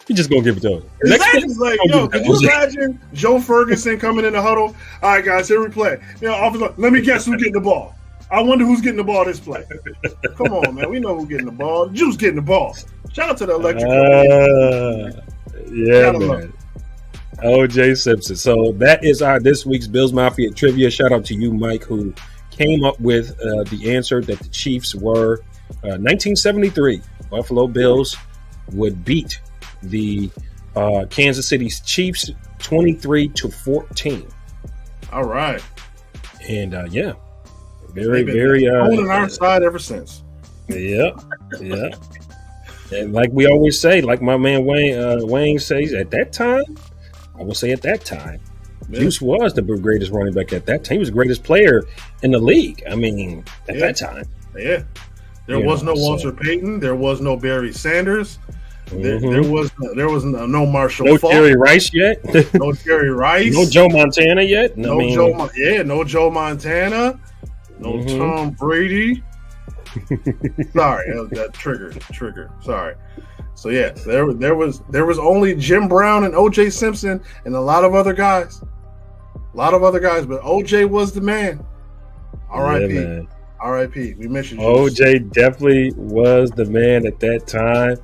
you just gonna give it to him. Exactly. Like, yo, could you imagine Joe Ferguson coming in the huddle? All right, guys, here we play. Officer, let me guess who's getting the ball. I wonder who's getting the ball this play. Come on, man. We know who's getting the ball. Juice getting the ball. Shout out to the electric yeah, man. O.J. Simpson. So that is our this week's Bills Mafia trivia. Shout out to you, Mike, who came up with the answer that the Chiefs were 1973. Buffalo Bills would beat the Kansas City Chiefs 23-14. All right. And yeah. Very on our side ever since. Yeah. And like we always say, like my man Wayne says, at that time, I will say at that time, Juice was the greatest running back at that time. He was the greatest player in the league. I mean, at that time. Yeah. There was no Walter Payton. There was no Barry Sanders. There was no Marshall Faulk. Jerry Rice yet. No Jerry Rice. No Joe Montana yet. No Joe Montana. No Tom Brady. Sorry, that trigger. Sorry. So yeah, there was only Jim Brown and O.J. Simpson and a lot of other guys. But O.J. was the man. R.I.P. Yeah, R.I.P. We miss you, Juice. OJ definitely was the man at that time.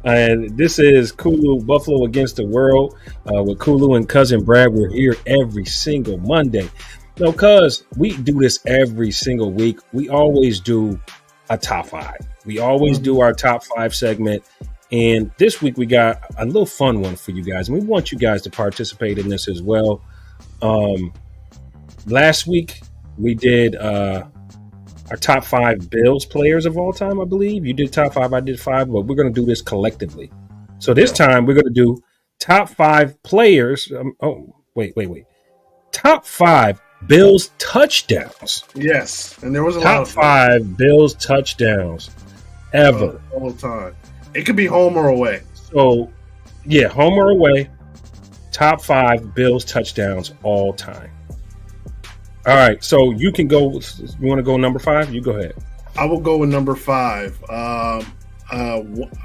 And this is Kulu Buffalo Against the World with Kulu and Cousin Brad. We're here every single Monday. No, cuz we do this every single week. We always do a top five. We always do our top five segment. And this week we got a little fun one for you guys. And we want you guys to participate in this as well. Last week we did our top five Bills players of all time, I believe. You did top five, I did five, but we're going to do this collectively. So this time we're going to do top five players. Wait. Top five Bills touchdowns. Yes, and there was a top lot of five Bills touchdowns ever. All time. It could be home or away. So, yeah, home or away. Top five Bills touchdowns all time. All right, so you can go. You want to go number five? You go ahead. I will go with number five. I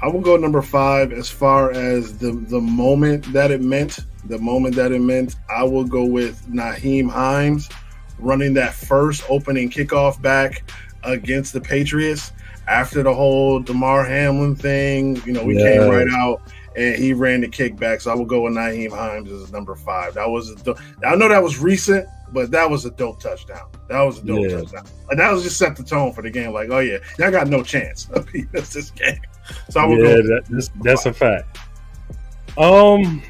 will go number five as far as the moment that it meant. The moment that it meant. I will go with Nyheim Hines running that first opening kickoff back against the Patriots after the whole DeMar Hamlin thing. You know, we came right out and he ran the kickback. So I will go with Nyheim Hines as number five. That was I know that was recent, but that was a dope touchdown. Touchdown. And that was just set the tone for the game. Like, oh yeah, y'all got no chance of beating us this game. So I will go. That's a fact. I'm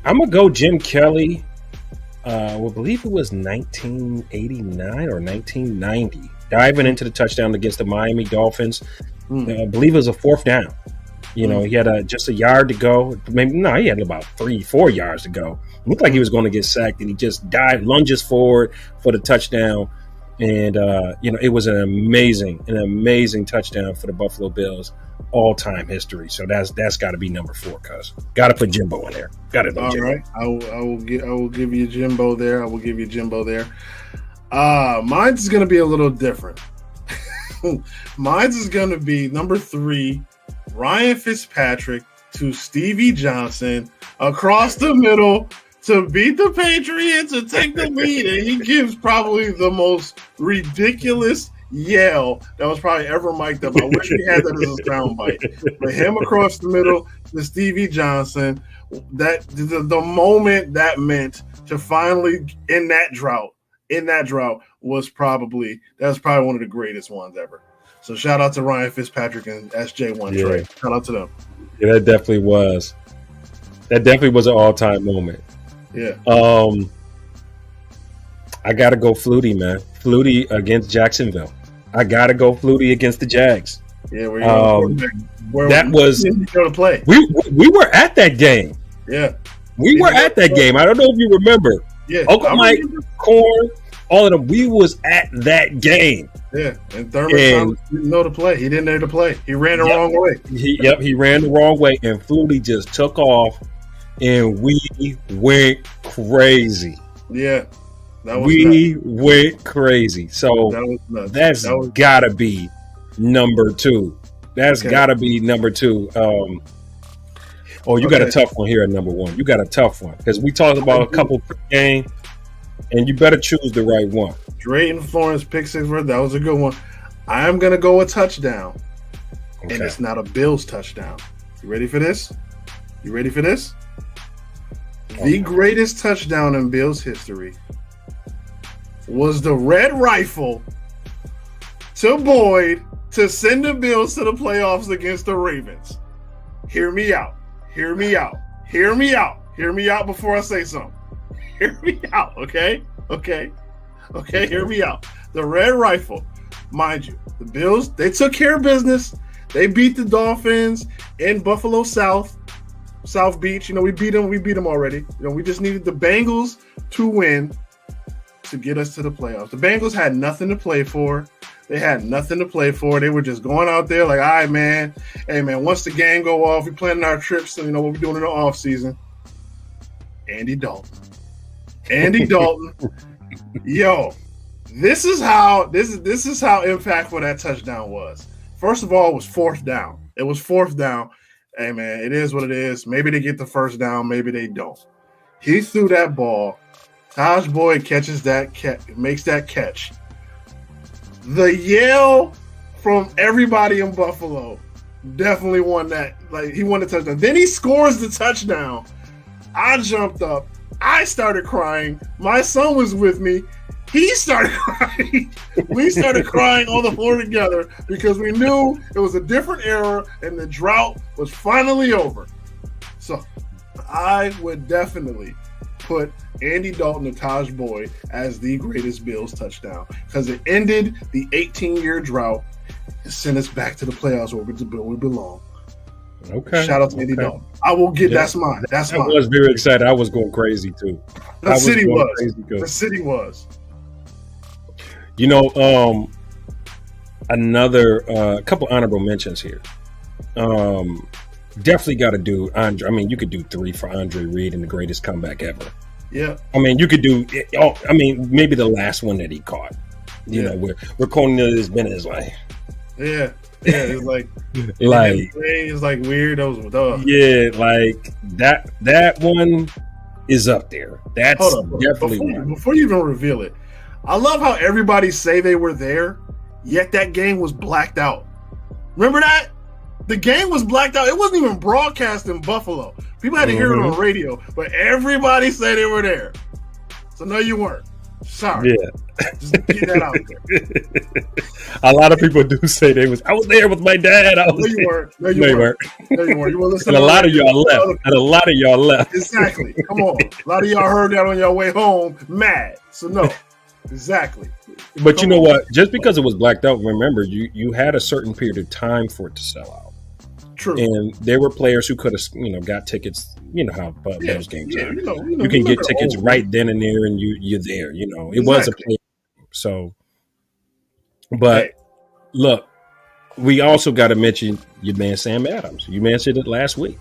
gonna go Jim Kelly. I believe it was 1989 or 1990, diving into the touchdown against the Miami Dolphins. I believe it was a fourth down. You know, he had just a yard to go. He had about 3-4 yards to go. It looked like he was going to get sacked, and he just lunges forward for the touchdown. And it was an amazing touchdown for the Buffalo Bills, all-time history. So that's got to be number 4, cuz got to put Jimbo in there. Got to know Jimbo. All right, I will give you Jimbo there. Mine's is going to be a little different. Mine's is going to be number 3, Ryan Fitzpatrick to Stevie Johnson across the middle to beat the Patriots and take the lead. And he gives probably the most ridiculous yell that was probably ever mic'd up. I wish we had that as a soundbite. But him across the middle to Stevie Johnson, that the moment that meant to finally in that drought was probably one of the greatest ones ever. So shout out to Ryan Fitzpatrick and SJ1 Trey. Shout out to them. Yeah, that definitely was. That definitely was an all-time moment. Yeah. I gotta go Flutie, man. Flutie against Jacksonville. I gotta go Flutie against the Jags. Yeah, that was go to play. We were at that game. Yeah, we were at that game. I don't know if you remember. Yeah, Uncle Mike, Corn, all of them. We was at that game. Yeah, and Thurman didn't know to play. He didn't know to play. He ran the wrong way. He ran the wrong way, and Flutie just took off, and we went crazy. Yeah, went crazy. So that's gotta be number 2. That's gotta be number 2. You got a tough one here at number 1. You got a tough one because we talked about a couple game, and you better choose the right one. Drayton Florence pick six. That was a good one. I am gonna go a touchdown, and it's not a Bills touchdown. You ready for this? The greatest touchdown in Bills history was the red rifle to Boyd to send the Bills to the playoffs against the Ravens. Hear me out before I say something. Hear me out, okay? Hear me out. The red rifle, mind you, the Bills, they took care of business. They beat the Dolphins in Buffalo South Beach. You know, we beat them already. You know, we just needed the Bengals to win to get us to the playoffs. The Bengals had nothing to play for. They were just going out there like, all right, man. Hey, man, once the game go off, we're planning our trips. So, you know, what we're doing in the off season. Andy Dalton. Yo, this is how impactful that touchdown was. First of all, it was fourth down. It was fourth down. Hey, man, it is what it is. Maybe they get the first down. Maybe they don't. He threw that ball. Taj Boyd catches that makes that catch. The yell from everybody in Buffalo definitely won that. Like, he won the touchdown. Then he scores the touchdown. I jumped up. I started crying. My son was with me. He started crying. We started crying on the floor together because we knew it was a different era and the drought was finally over. So I would definitely put Andy Dalton and Taj Boyd as the greatest Bills touchdown because it ended the 18-year drought and sent us back to the playoffs where we belong. Okay. Shout out to Andy Dalton. I will get that's mine. That's mine. I was very excited. I was going crazy too. The city was. The city was. You know, another couple honorable mentions here. Definitely got to do Andre. I mean, you could do 3 for Andre Reed and the greatest comeback ever. Yeah. I mean, you could do. I mean, maybe the last one that he caught. You know, where Cornelius Bennett is like. Yeah. Yeah, it's like it's like weird. Those like that one is up there. That's definitely before you even reveal it. I love how everybody say they were there, yet that game was blacked out. Remember that? The game was blacked out. It wasn't even broadcast in Buffalo. People had to hear it on radio, but everybody say they were there. So no, you weren't. Sorry. Yeah. Just get that out there. A lot of people do say they was. I was there with my dad. No, you weren't. No, you weren't. No, you weren't. You were listening. And a lot of y'all left. Exactly. Come on. A lot of y'all heard that on your way home, mad. So no. Exactly. But you know what? Just because it was blacked out, remember, you had a certain period of time for it to sell out. True. And there were players who could have, got tickets. You know how those games are. You can get tickets right then and there, and you're there. It was a play. So, but look, we also got to mention your man Sam Adams. You mentioned it last week.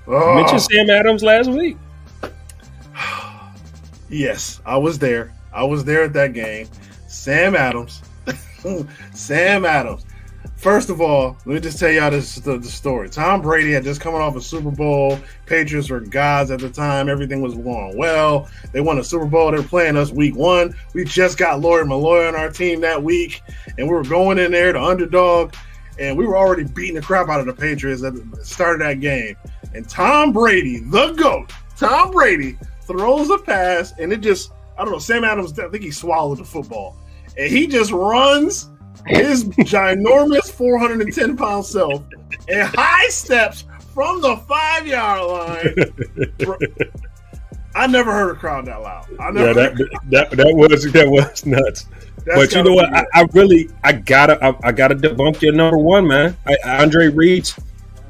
You mentioned Sam Adams last week. Yes, I was there. I was there at that game. Sam Adams. Sam Adams. First of all, let me just tell y'all the story. Tom Brady had just come off a Super Bowl. Patriots were gods at the time. Everything was going well. They won a Super Bowl. They were playing us week 1. We just got Lawyer Malloy on our team that week, and we were going in there, the underdog, and we were already beating the crap out of the Patriots at the start of that game. And Tom Brady, the GOAT, Tom Brady, throws a pass, and it just, I don't know, Sam Adams, I think he swallowed the football. And he just runs his ginormous 410-pound self and high steps from the 5-yard line. I never heard a crowd that loud. That was nuts. But you know what? I gotta debunk your number one, man. Andre Reed's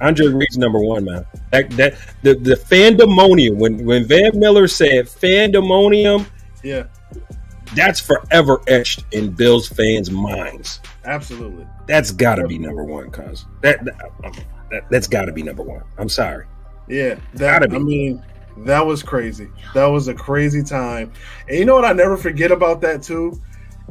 number one, man. The fandemonium when Van Miller said fandemonium, yeah. That's forever etched in Bills fans' minds. Absolutely. That's got to be number one, cuz. That's got to be number one. I'm sorry. Yeah. I mean, that was crazy. That was a crazy time. And you know what I never forget about that, too?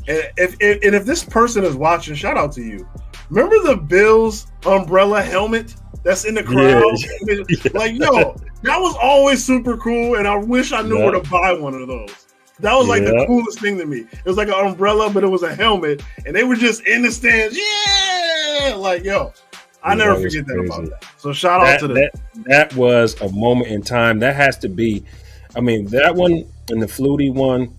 And if this person is watching, shout out to you. Remember the Bills umbrella helmet that's in the crowd? Yeah. Like, yo, that was always super cool, and I wish I knew where to buy one of those. That was like the coolest thing to me. It was like an umbrella, but it was a helmet, and they were just in the stands. Yeah, like yo, I never forget that about that. So shout out to them. That was a moment in time. That has to be. I mean, that one and the Flutie one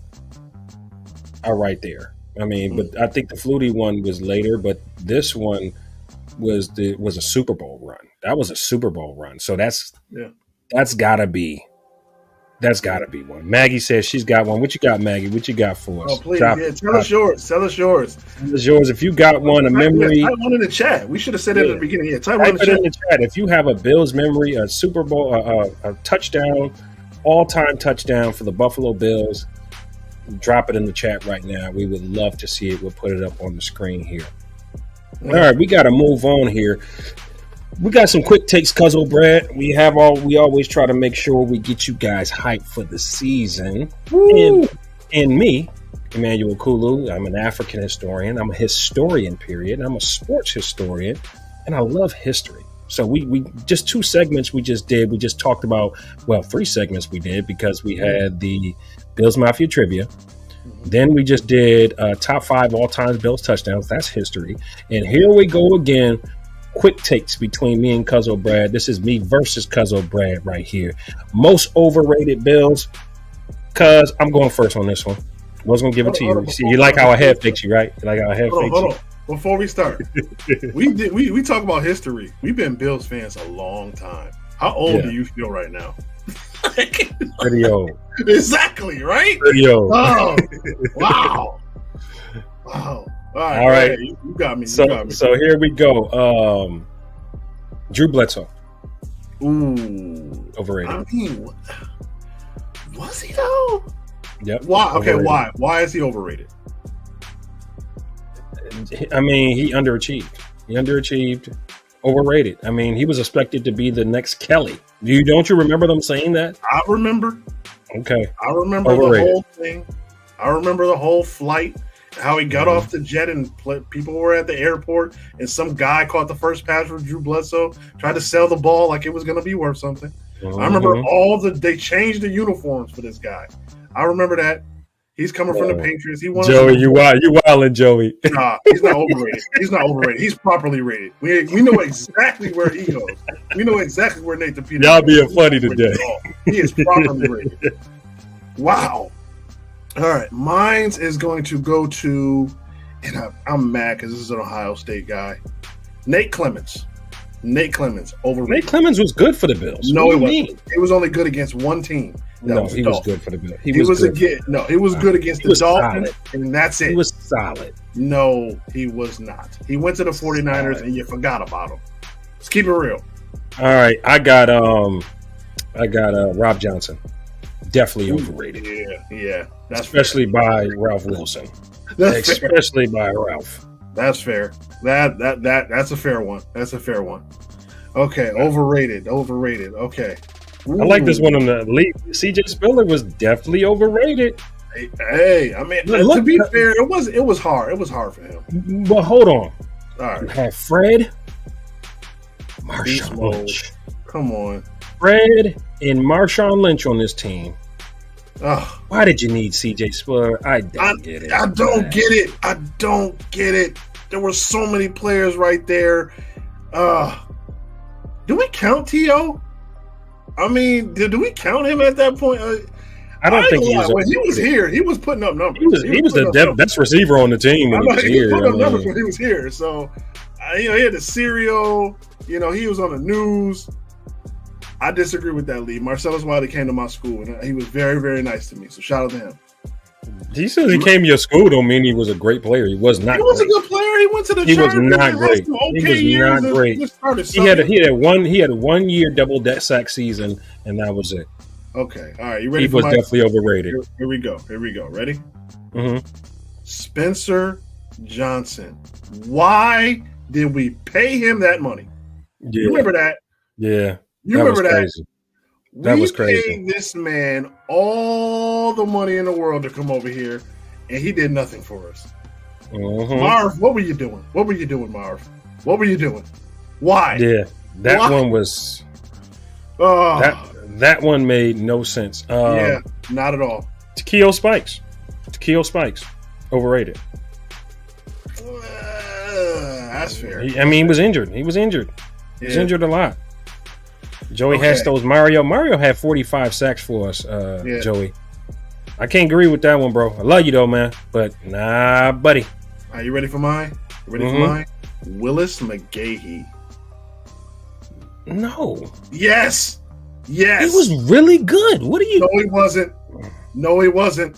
are right there. I mean, but I think the Flutie one was later, but this one was a Super Bowl run. That was a Super Bowl run. So that's gotta be. That's got to be one. Maggie says she's got one. What you got, Maggie? What you got for us? Oh, please. Tell us yours. Tell us yours. Tell us yours. If you got one, a memory. Type one in the chat. We should have said it at the beginning. Yeah, type it in the chat. If you have a Bills memory, a Super Bowl, a touchdown, all-time touchdown for the Buffalo Bills, drop it in the chat right now. We would love to see it. We'll put it up on the screen here. All right, we got to move on here. We got some quick takes, Cuzzo Brad. We always try to make sure we get you guys hyped for the season. And me, Emmanuel Kulu. I'm an African historian. I'm a historian, period. I'm a sports historian, and I love history. So we just 2 segments we just did. We just talked about, 3 segments we did because we had the Bills Mafia trivia. Then we just did top 5 all-time Bills touchdowns. That's history. And here we go again. Quick takes between me and Cuzzo Brad. This is me versus Cuzzo Brad right here. Most overrated Bills. Cuz I'm going first on this one. I was going to give it to you. See, you like how I head fakes you, right? You like how I head fakes you? Hold on. Before we start, we talk about history. We've been Bills fans a long time. How old do you feel right now? Pretty old. Exactly, right? Pretty old. Oh, wow. Wow. All right. You got me. So here we go. Drew Bledsoe. Ooh. Overrated. I mean, was he though? Yep. Why? Okay, overrated. why? Why is he overrated? I mean, he underachieved. Overrated. I mean, he was expected to be the next Kelly. Don't you remember them saying that? I remember. Okay. I remember overrated. The whole thing. I remember the whole flight, how he got off the jet and people were at the airport and some guy caught the first pass for Drew Bledsoe, tried to sell the ball like it was going to be worth something. I remember they changed the uniforms for this guy. I remember that. He's coming from the Patriots. He wanted Joey, you wildin', Joey. Nah, he's not overrated. He's not overrated. He's properly rated. We know exactly where he goes. We know exactly where Nathan Peterson Y'all being funny today. He is properly rated. Wow. All right. Mine's is going to go to, and I'm mad because this is an Ohio State guy, Nate Clements. Overrated. Nate Clemens was good for the Bills. No, it wasn't. He was only good against one team. He was good for the Bills. He was good against the Dolphins, and that's it. He was solid. No, he was not. He went to the 49ers, and you forgot about him. Let's keep it real. All right, I got Rob Johnson. Definitely overrated. Yeah. That's especially by Ralph Wilson. Especially by Ralph. That's fair. That's a fair one. That's a fair one. Okay, overrated. Okay. Ooh. I like this one on the lead. CJ Spiller was definitely overrated. Hey, I mean, to be fair, it was hard. It was hard for him. But hold on. All right. You had Fred, Marshawn Lynch. Come on. Fred and Marshawn Lynch on this team. Oh. Why did you need CJ Spiller? I don't get it. I don't get it. There were so many players right there. Do we count T.O.? I mean, do we count him at that point? I don't think he was. When he was here, he was putting up numbers. He was the best receiver on the team when he was here. He put up numbers when he was here. So, he had the cereal. He was on the news. I disagree with that, Lee. Marcellus Wiley came to my school, and he was very, very nice to me. So, shout out to him. He says he came to your school don't mean he was a great player. He was not. He was a good player. He went to the. He was not great. He was not great. He had a 1 year double sack season, and that was it. Okay, all right. You ready? He was definitely overrated. Here we go. Ready? Mm-hmm. Spencer Johnson. Why did we pay him that money? Yeah. You remember that? Yeah. You remember that? Crazy. That was crazy. We paid this man all the money in the world to come over here, and he did nothing for us. Mm-hmm. Marv, what were you doing? Marv? What were you doing? Why? Yeah, that one was. That one made no sense. Yeah, not at all. Takeo Spikes, overrated. That's fair. He was injured. He was injured a lot. Joey Hastos, Mario had 45 sacks for us, Joey. I can't agree with that one, bro. I love you, though, man. But, nah, buddy. Are you ready for mine? For mine? Willis McGahee. No. Yes. He was really good. What are you... No, he wasn't.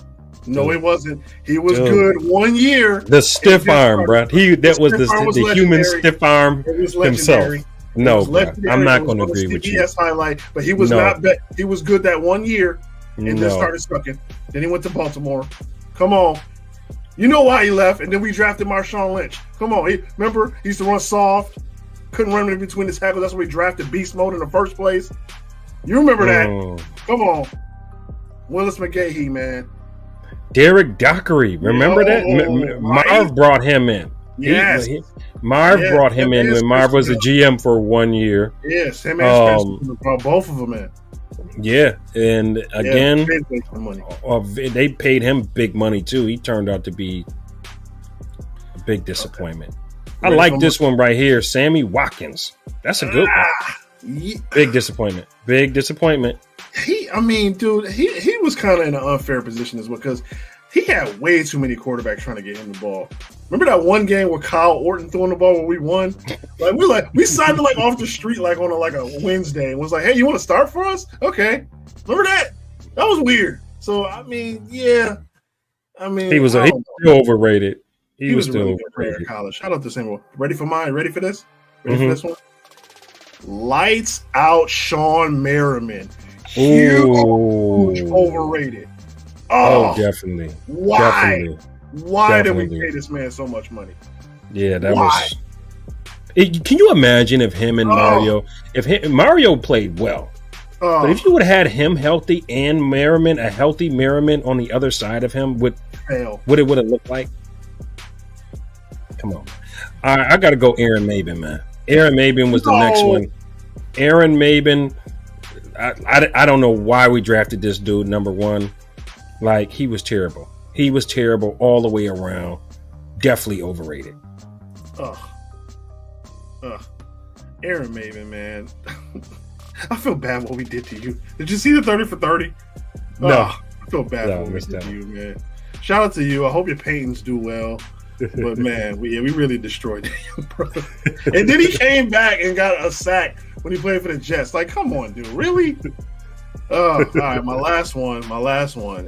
He was good 1 year. The stiff arm, bro. That was the human stiff arm himself. No, I'm not going to agree with you. Highlight, but he was not. He was good that 1 year, and then started sucking. Then he went to Baltimore. Come on, you know why he left, and then we drafted Marshawn Lynch. Come on, remember he used to run soft, couldn't run in between his tackles. That's why we drafted beast mode in the first place. You remember that? Come on, Willis McGahee, man. Derek Dockery. Remember that? Right? Marv brought him in. Yes. Marv brought him in when Marv was a GM for 1 year. Yes, him and Spencer brought both of them in. Yeah, and again, they they paid him big money too. He turned out to be a big disappointment. I like this one right here, Sammy Watkins. That's a good one. Big disappointment. Big disappointment. He was kind of in an unfair position as well because he had way too many quarterbacks trying to get him the ball. Remember that one game where Kyle Orton throwing the ball when we won? We signed it off the street on a Wednesday and was like, hey, you want to start for us? Okay. Remember that? That was weird. So he was still overrated. He was still really good player in college. Shout out to Samuel. Ready for mine? Ready for this? Ready for this one? Lights out Sean Merriman. Huge overrated. Oh, definitely. Why? Definitely. Why did we pay this man so much money? Yeah, that was. Can you imagine if him and Mario? Mario played well, but if you would have had him healthy and a healthy Merriman on the other side of him, what it would have looked like? Come on, I got to go. Aaron Maben, man. Aaron Maben was the next one. Aaron Maben. I don't know why we drafted this dude number one. He was terrible. He was terrible all the way around. Definitely overrated. Aaron Maben, man. I feel bad what we did to you. Did you see the 30 for 30? No. I feel bad what we did to you, man. Shout out to you. I hope your paintings do well. But, man, we really destroyed him, bro. And then he came back and got a sack when he played for the Jets. Come on, dude. Really? All right, my last one,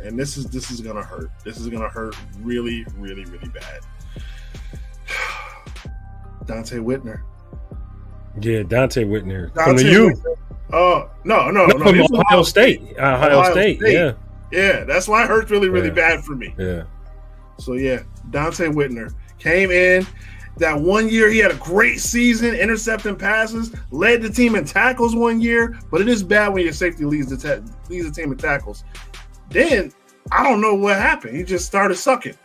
and this is gonna hurt. This is gonna hurt really, really, really bad. Dante Whitner. Yeah, Dante Whitner. From the U. No, from Ohio State. Ohio State. Yeah. That's why it hurts really, really bad for me. Yeah. So Dante Whitner came in. That 1 year, he had a great season, intercepting passes, led the team in tackles 1 year, but it is bad when your safety leads the team in tackles. Then, I don't know what happened. He just started sucking.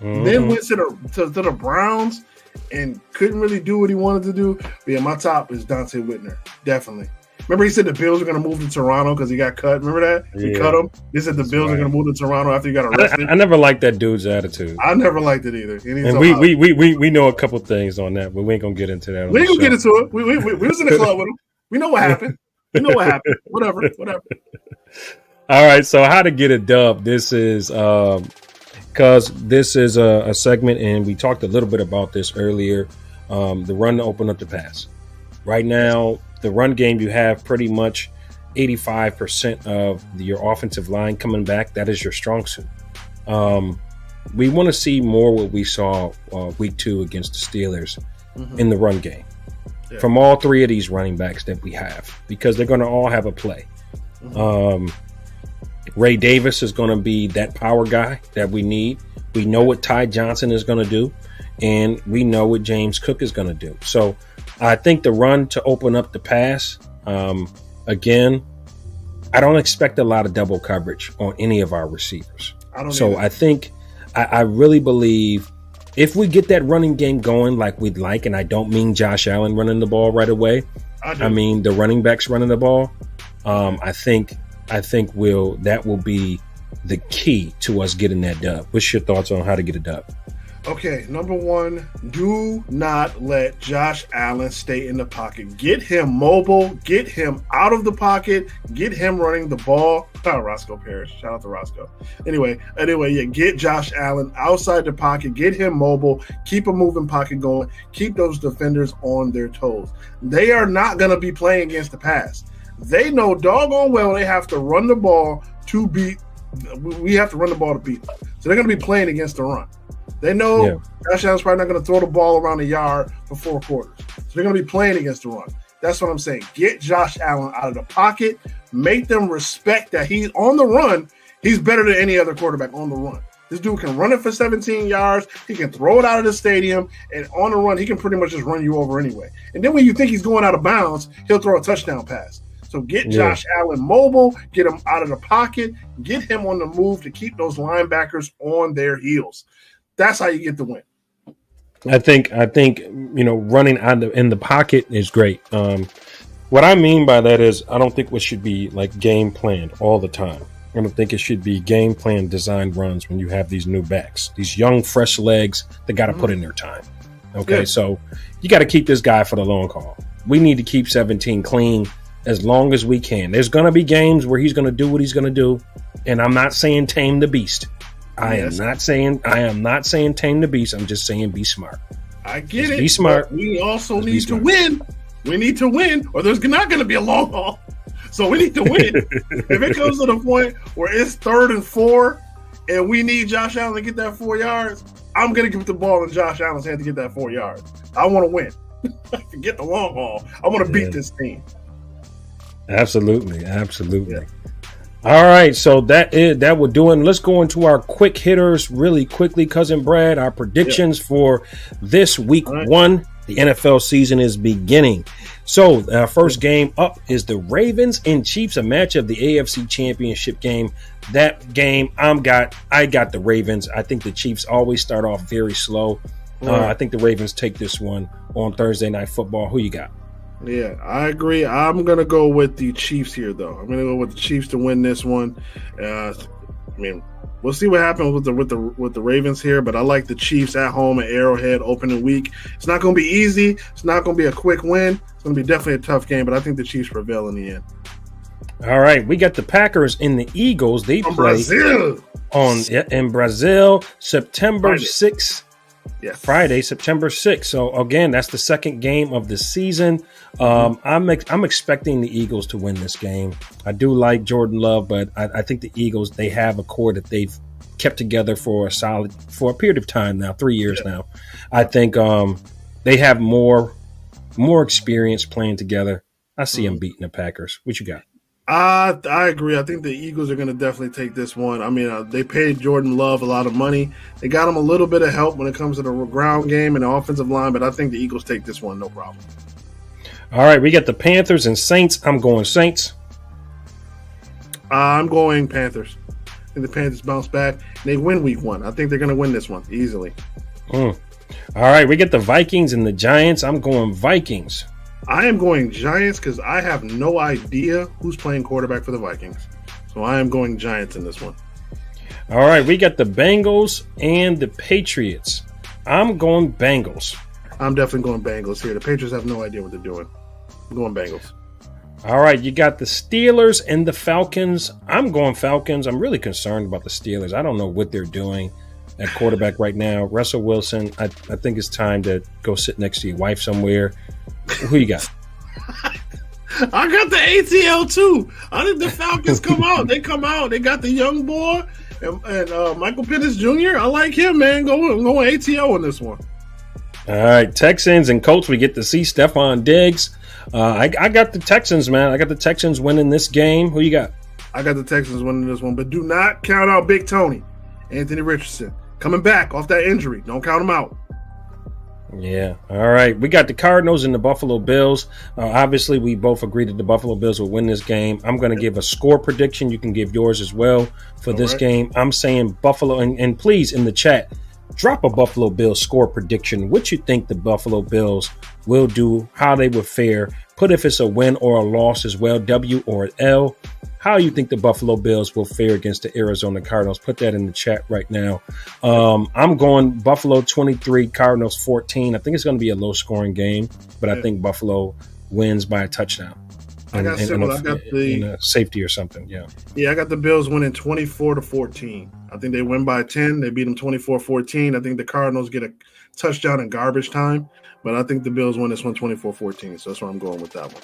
Mm-hmm. Then went to the Browns and couldn't really do what he wanted to do. But my top is Dante Whitner, definitely. Remember he said the Bills were going to move to Toronto because he got cut? Remember that? He cut him. He said the Bills are going to move to Toronto after he got arrested. I never liked that dude's attitude. I never liked it either. And we know a couple things on that, but we ain't going to get into that. We ain't going to get into it. We was in the club with him. We know what happened. Whatever. All right, so how to get a dub. This is because this is a segment, and we talked a little bit about this earlier, the run to open up the pass. Right now, the run game, you have pretty much 85% of your offensive line coming back. That is your strong suit. We want to see more what we saw week 2 against the Steelers in the run game from all three of these running backs that we have, because they're going to all have a play. Ray Davis is going to be that power guy that we need. We know what Ty Johnson is going to do, and we know what James Cook is going to do. So I think the run to open up the pass, again, I don't expect a lot of double coverage on any of our receivers. I think I really believe if we get that running game going like we'd like, and I don't mean Josh Allen running the ball right away. I mean the running backs running the ball. I think that will be the key to us getting that dub. What's your thoughts on how to get a dub? Okay, number one, do not let Josh Allen stay in the pocket. Get him mobile, get him out of the pocket, get him running the ball. Roscoe Parrish, shout out to Roscoe. Anyway, get Josh Allen outside the pocket, get him mobile, keep a moving pocket going, keep those defenders on their toes. They are not going to be playing against the pass. They know doggone well they have to run the ball to beat. We have to run the ball to beat them. So they're going to be playing against the run. They know Josh Allen's probably not going to throw the ball around the yard for 4 quarters. So they're going to be playing against the run. That's what I'm saying. Get Josh Allen out of the pocket. Make them respect that he's on the run. He's better than any other quarterback on the run. This dude can run it for 17 yards. He can throw it out of the stadium. And on the run, he can pretty much just run you over anyway. And then when you think he's going out of bounds, he'll throw a touchdown pass. So get Josh Allen mobile, get him out of the pocket, get him on the move to keep those linebackers on their heels. That's how you get the win. I think running out in the pocket is great. What I mean by that is I don't think what should be like game planned all the time. I don't think it should be game plan designed runs when you have these new backs, these young, fresh legs that got to put in their time. Okay, so you got to keep this guy for the long haul. We need to keep 17 clean as long as we can. There's going to be games where he's going to do what he's going to do, and I'm not saying tame the beast. I am not saying tame the beast. I'm just saying be smart. I get it. Be smart. We also need to win. We need to win, or there's not going to be a long haul. So we need to win. If it comes to the point where it's 3rd and 4 and we need Josh Allen to get that 4 yards, I'm going to give the ball in Josh Allen's hand to get that 4 yards. I want to win. Forget the long haul. I want to beat this team. Absolutely. Yeah. All right, so that we're doing. Let's go into our quick hitters really quickly, Cousin Brad. Our predictions for this week 1. The NFL season is beginning. So our first game up is the Ravens and Chiefs, a match of the AFC Championship game. That game, I got the Ravens. I think the Chiefs always start off very slow. I think the Ravens take this one on Thursday Night Football. Who you got? Yeah, I agree. I'm going to go with the Chiefs here, though. I'm going to go with the Chiefs to win this one. We'll see what happens with the Ravens here, but I like the Chiefs at home at Arrowhead opening week. It's not going to be easy. It's not going to be a quick win. It's going to be definitely a tough game, but I think the Chiefs prevail in the end. All right, we got the Packers and the Eagles. They play Brazil. in Brazil, September 6th. Yes. Friday, September 6th. So again, that's the second game of the season. I'm expecting the Eagles to win this game. I do like Jordan Love, but I think the Eagles, they have a core that they've kept together for a period of time now, 3 years now. I think they have more experience playing together. I see them beating the Packers. What you got? I agree. I think the Eagles are going to definitely take this one. I mean, they paid Jordan Love a lot of money. They got him a little bit of help when it comes to the ground game and the offensive line, but I think the Eagles take this one, no problem. All right, we got the Panthers and Saints. I'm going Saints. I'm going Panthers. I think the Panthers bounce back. They win week 1. I think they're going to win this one easily. All right, we get the Vikings and the Giants. I'm going Vikings. I am going Giants because I have no idea who's playing quarterback for the Vikings. So I am going Giants in this one. All right, we got the Bengals and the Patriots. I'm going Bengals. I'm definitely going Bengals here. The Patriots have no idea what they're doing. I'm going Bengals. All right, you got the Steelers and the Falcons. I'm going Falcons. I'm really concerned about the Steelers. I don't know what they're doing at quarterback right now. Russell Wilson, I think it's time to go sit next to your wife somewhere. Who you got? I got the ATL too. I think the Falcons come out. They come out. They got the young boy and Michael Penix Jr. I like him, man. Going ATL on this one. All right, Texans and Colts. We get to see Stephon Diggs. I got the Texans, man. I got the Texans winning this game. Who you got? I got the Texans winning this one, but do not count out Big Tony, Anthony Richardson, coming back off that injury. Don't count him out. Yeah. All right. We got the Cardinals and the Buffalo Bills. Obviously, we both agreed that the Buffalo Bills will win this game. I'm going to give a score prediction. You can give yours as well for this game. I'm saying Buffalo. And please, in the chat, drop a Buffalo Bills score prediction. What you think the Buffalo Bills will do, how they will fare. Put if it's a win or a loss as well, W or L. How you think the Buffalo Bills will fare against the Arizona Cardinals? Put that in the chat right now. I'm going Buffalo 23, Cardinals 14. I think it's going to be a low-scoring game, but I think Buffalo wins by a touchdown. I got the safety or something. Yeah, I got the Bills winning 24-14. I think they win by 10. They beat them 24-14. I think the Cardinals get a touchdown in garbage time, but I think the Bills win this one 24-14. So that's why I'm going with that one.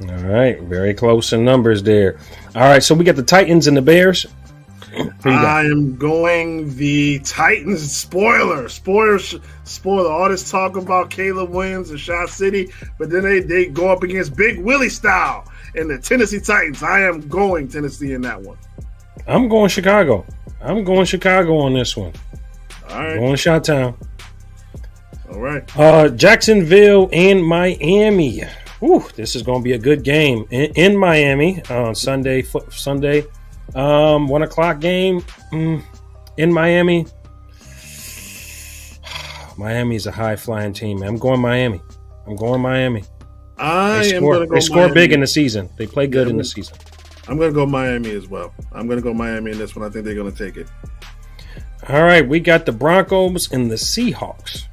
All right, very close in numbers there. All right, so we got the Titans and the Bears. I am going the Titans. Spoiler. All this talk about Caleb Williams and Shot City, but then they go up against Big Willie style and the Tennessee Titans. I am going Tennessee in that one. I'm going Chicago. I'm going Chicago on this one. All right. Going Chi-Town. All right. Jacksonville and Miami. Whew, this is going to be a good game in Miami on Sunday. 1 o'clock game in Miami. Miami's a high flying team, man. I'm going Miami. They score big in the season. They play good in the season. I'm going to go Miami as well. I'm going to go Miami in this one. I think they're going to take it. All right, we got the Broncos and the Seahawks.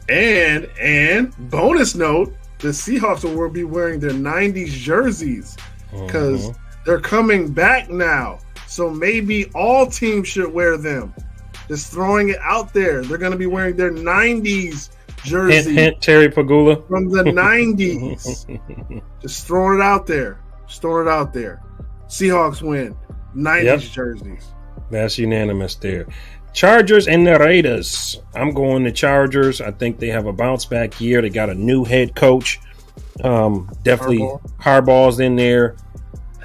And bonus note, the Seahawks will be wearing their 90s jerseys because they're coming back now. So maybe all teams should wear them. Just throwing it out there. They're going to be wearing their 90s jersey. Hint, Terry Pagula. From the 90s. Just throwing it out there. Seahawks win. 90s jerseys. That's unanimous there. Chargers and the Raiders. I'm going the Chargers. I think they have a bounce back year. They got a new head coach. Definitely Harbaugh's in there.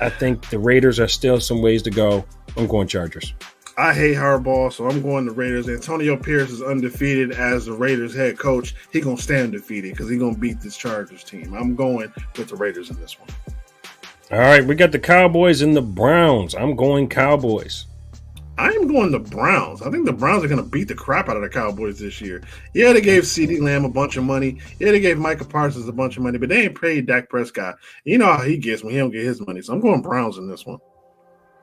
I think the Raiders are still some ways to go. I'm going Chargers. I hate Harbaugh, so I'm going the Raiders. Antonio Pierce is undefeated as the Raiders head coach. He's going to stay undefeated because he's going to beat this Chargers team. I'm going with the Raiders in this one. All right, we got the Cowboys and the Browns. I'm going Cowboys. I am going the Browns. I think the Browns are going to beat the crap out of the Cowboys this year. Yeah, they gave CeeDee Lamb a bunch of money. Yeah, they gave Micah Parsons a bunch of money, but they ain't paid Dak Prescott. You know how he gets when he don't get his money. So I'm going Browns in this one.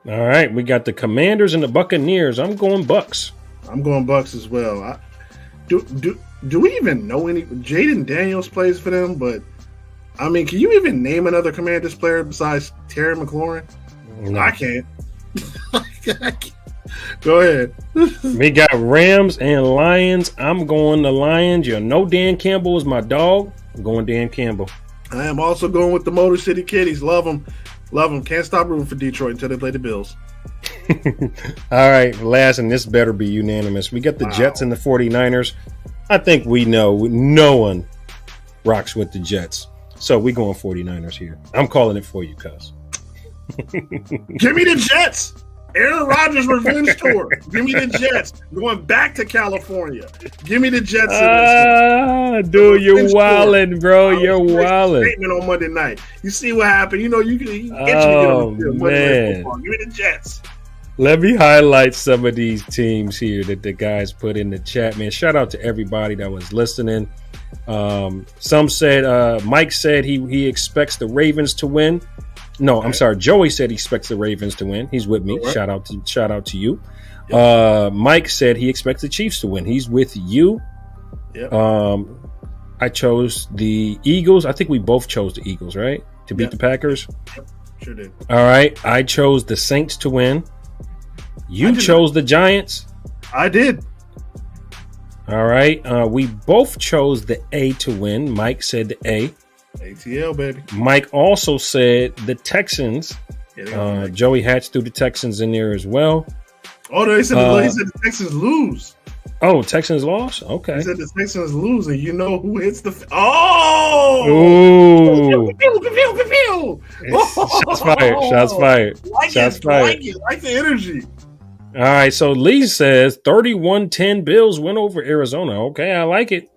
All right, we got the Commanders and the Buccaneers. I'm going Bucks. I'm going Bucks as well. Do we even know any? Jaden Daniels plays for them, but I mean, can you even name another Commanders player besides Terry McLaurin? No. I can't. Go ahead. We got Rams and Lions. I'm going the Lions. You know Dan Campbell is my dog. I'm going Dan Campbell. I am also going with the Motor City Kitties. Love them. Can't stop rooting for Detroit until they play the Bills. All right, last, and this better be unanimous. We got the Jets and the 49ers. I think we know no one rocks with the Jets. So we going 49ers here. I'm calling it for you, cuz. Give me the Jets. Aaron Rodgers revenge tour. Give me the Jets. Going back to California. Give me the Jets. Dude, you're wildin', bro. You're wildin'. Statement on Monday night. You see what happened. You know, you can get on the field. Man. Give me the Jets. Let me highlight some of these teams here that the guys put in the chat, man. Shout out to everybody that was listening. Some said, Mike said he expects the Ravens to win. No, I'm sorry. Joey said he expects the Ravens to win. He's with me. Right. Shout out to you. Yep. Mike said he expects the Chiefs to win. He's with you. Yep. I chose the Eagles. I think we both chose the Eagles, right? To beat the Packers. Yep. Sure did. All right. I chose the Saints to win. You chose the Giants. I did. All right. We both chose the A to win. Mike said the A. ATL, baby. Mike also said the Texans. Joey Hatch threw the Texans in there as well. Oh, no, he said the Texans lose. Oh, Texans lost? Okay. He said the Texans lose, and you know who hits the... Oh! Ooh. Shots fired. Like the energy. All right, so Lee says 31-10 Bills win over Arizona. Okay, I like it.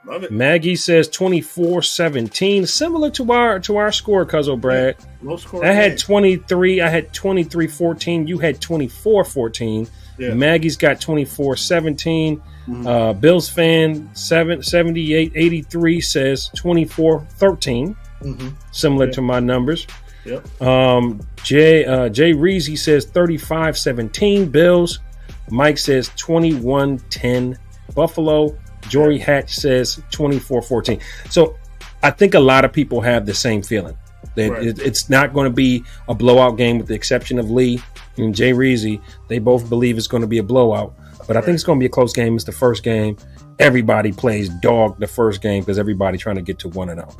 Love it. Maggie says 24-17, similar to our score, Cuzzo Brad. Low score. I had 23. I had 23-14. You had 24-14. Yeah. Maggie's got 24-17. Mm-hmm. Bills fan 78-83 says 24-13. Mm-hmm. Similar to my numbers. Yep. Jay Reezy says 35-17 Bills. Mike says 21-10 Buffalo. Jory Hatch says 24-14. So I think a lot of people have the same feeling. That it's not going to be a blowout game with the exception of Lee and Jay Reezy. They both believe it's going to be a blowout. But I think it's going to be a close game. It's the first game. Everybody plays dog the first game because everybody trying to get to 1-0.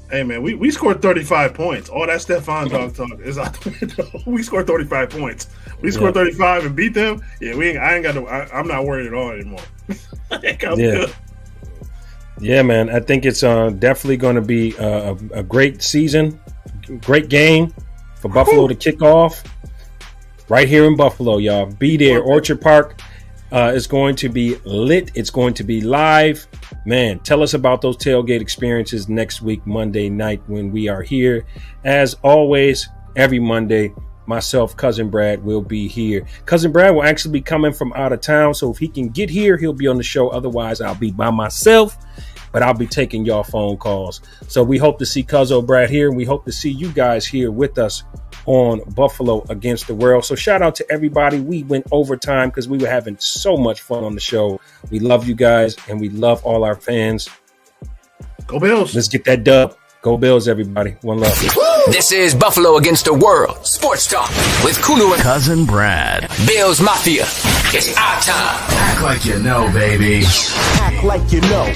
Hey, man, we scored 35 points. All that Stephon dog talk is out the window. We scored 35 points. We scored 35 and beat them. Yeah, I'm not worried at all anymore. Good. Yeah, man. I think it's definitely going to be a great season, great game for Buffalo to kick off right here in Buffalo, y'all. Be there, Orchard Park. It's going to be lit. It's going to be live. Man, tell us about those tailgate experiences next week, Monday night, when we are here. As always, every Monday, myself, Cousin Brad, will be here. Cousin Brad will actually be coming from out of town, so if he can get here, he'll be on the show. Otherwise, I'll be by myself, but I'll be taking y'all phone calls. So we hope to see Cousin Brad here, and we hope to see you guys here with us on Buffalo Against the World. So shout out to everybody. We went overtime because we were having so much fun on the show. We love you guys, and we love all our fans. Go Bills. Let's get that dub. Go Bills, everybody. One love. This is Buffalo Against the World Sports Talk with Kulu and Cousin Brad. Bills Mafia. It's our time. Act like you know, baby. Act like you know.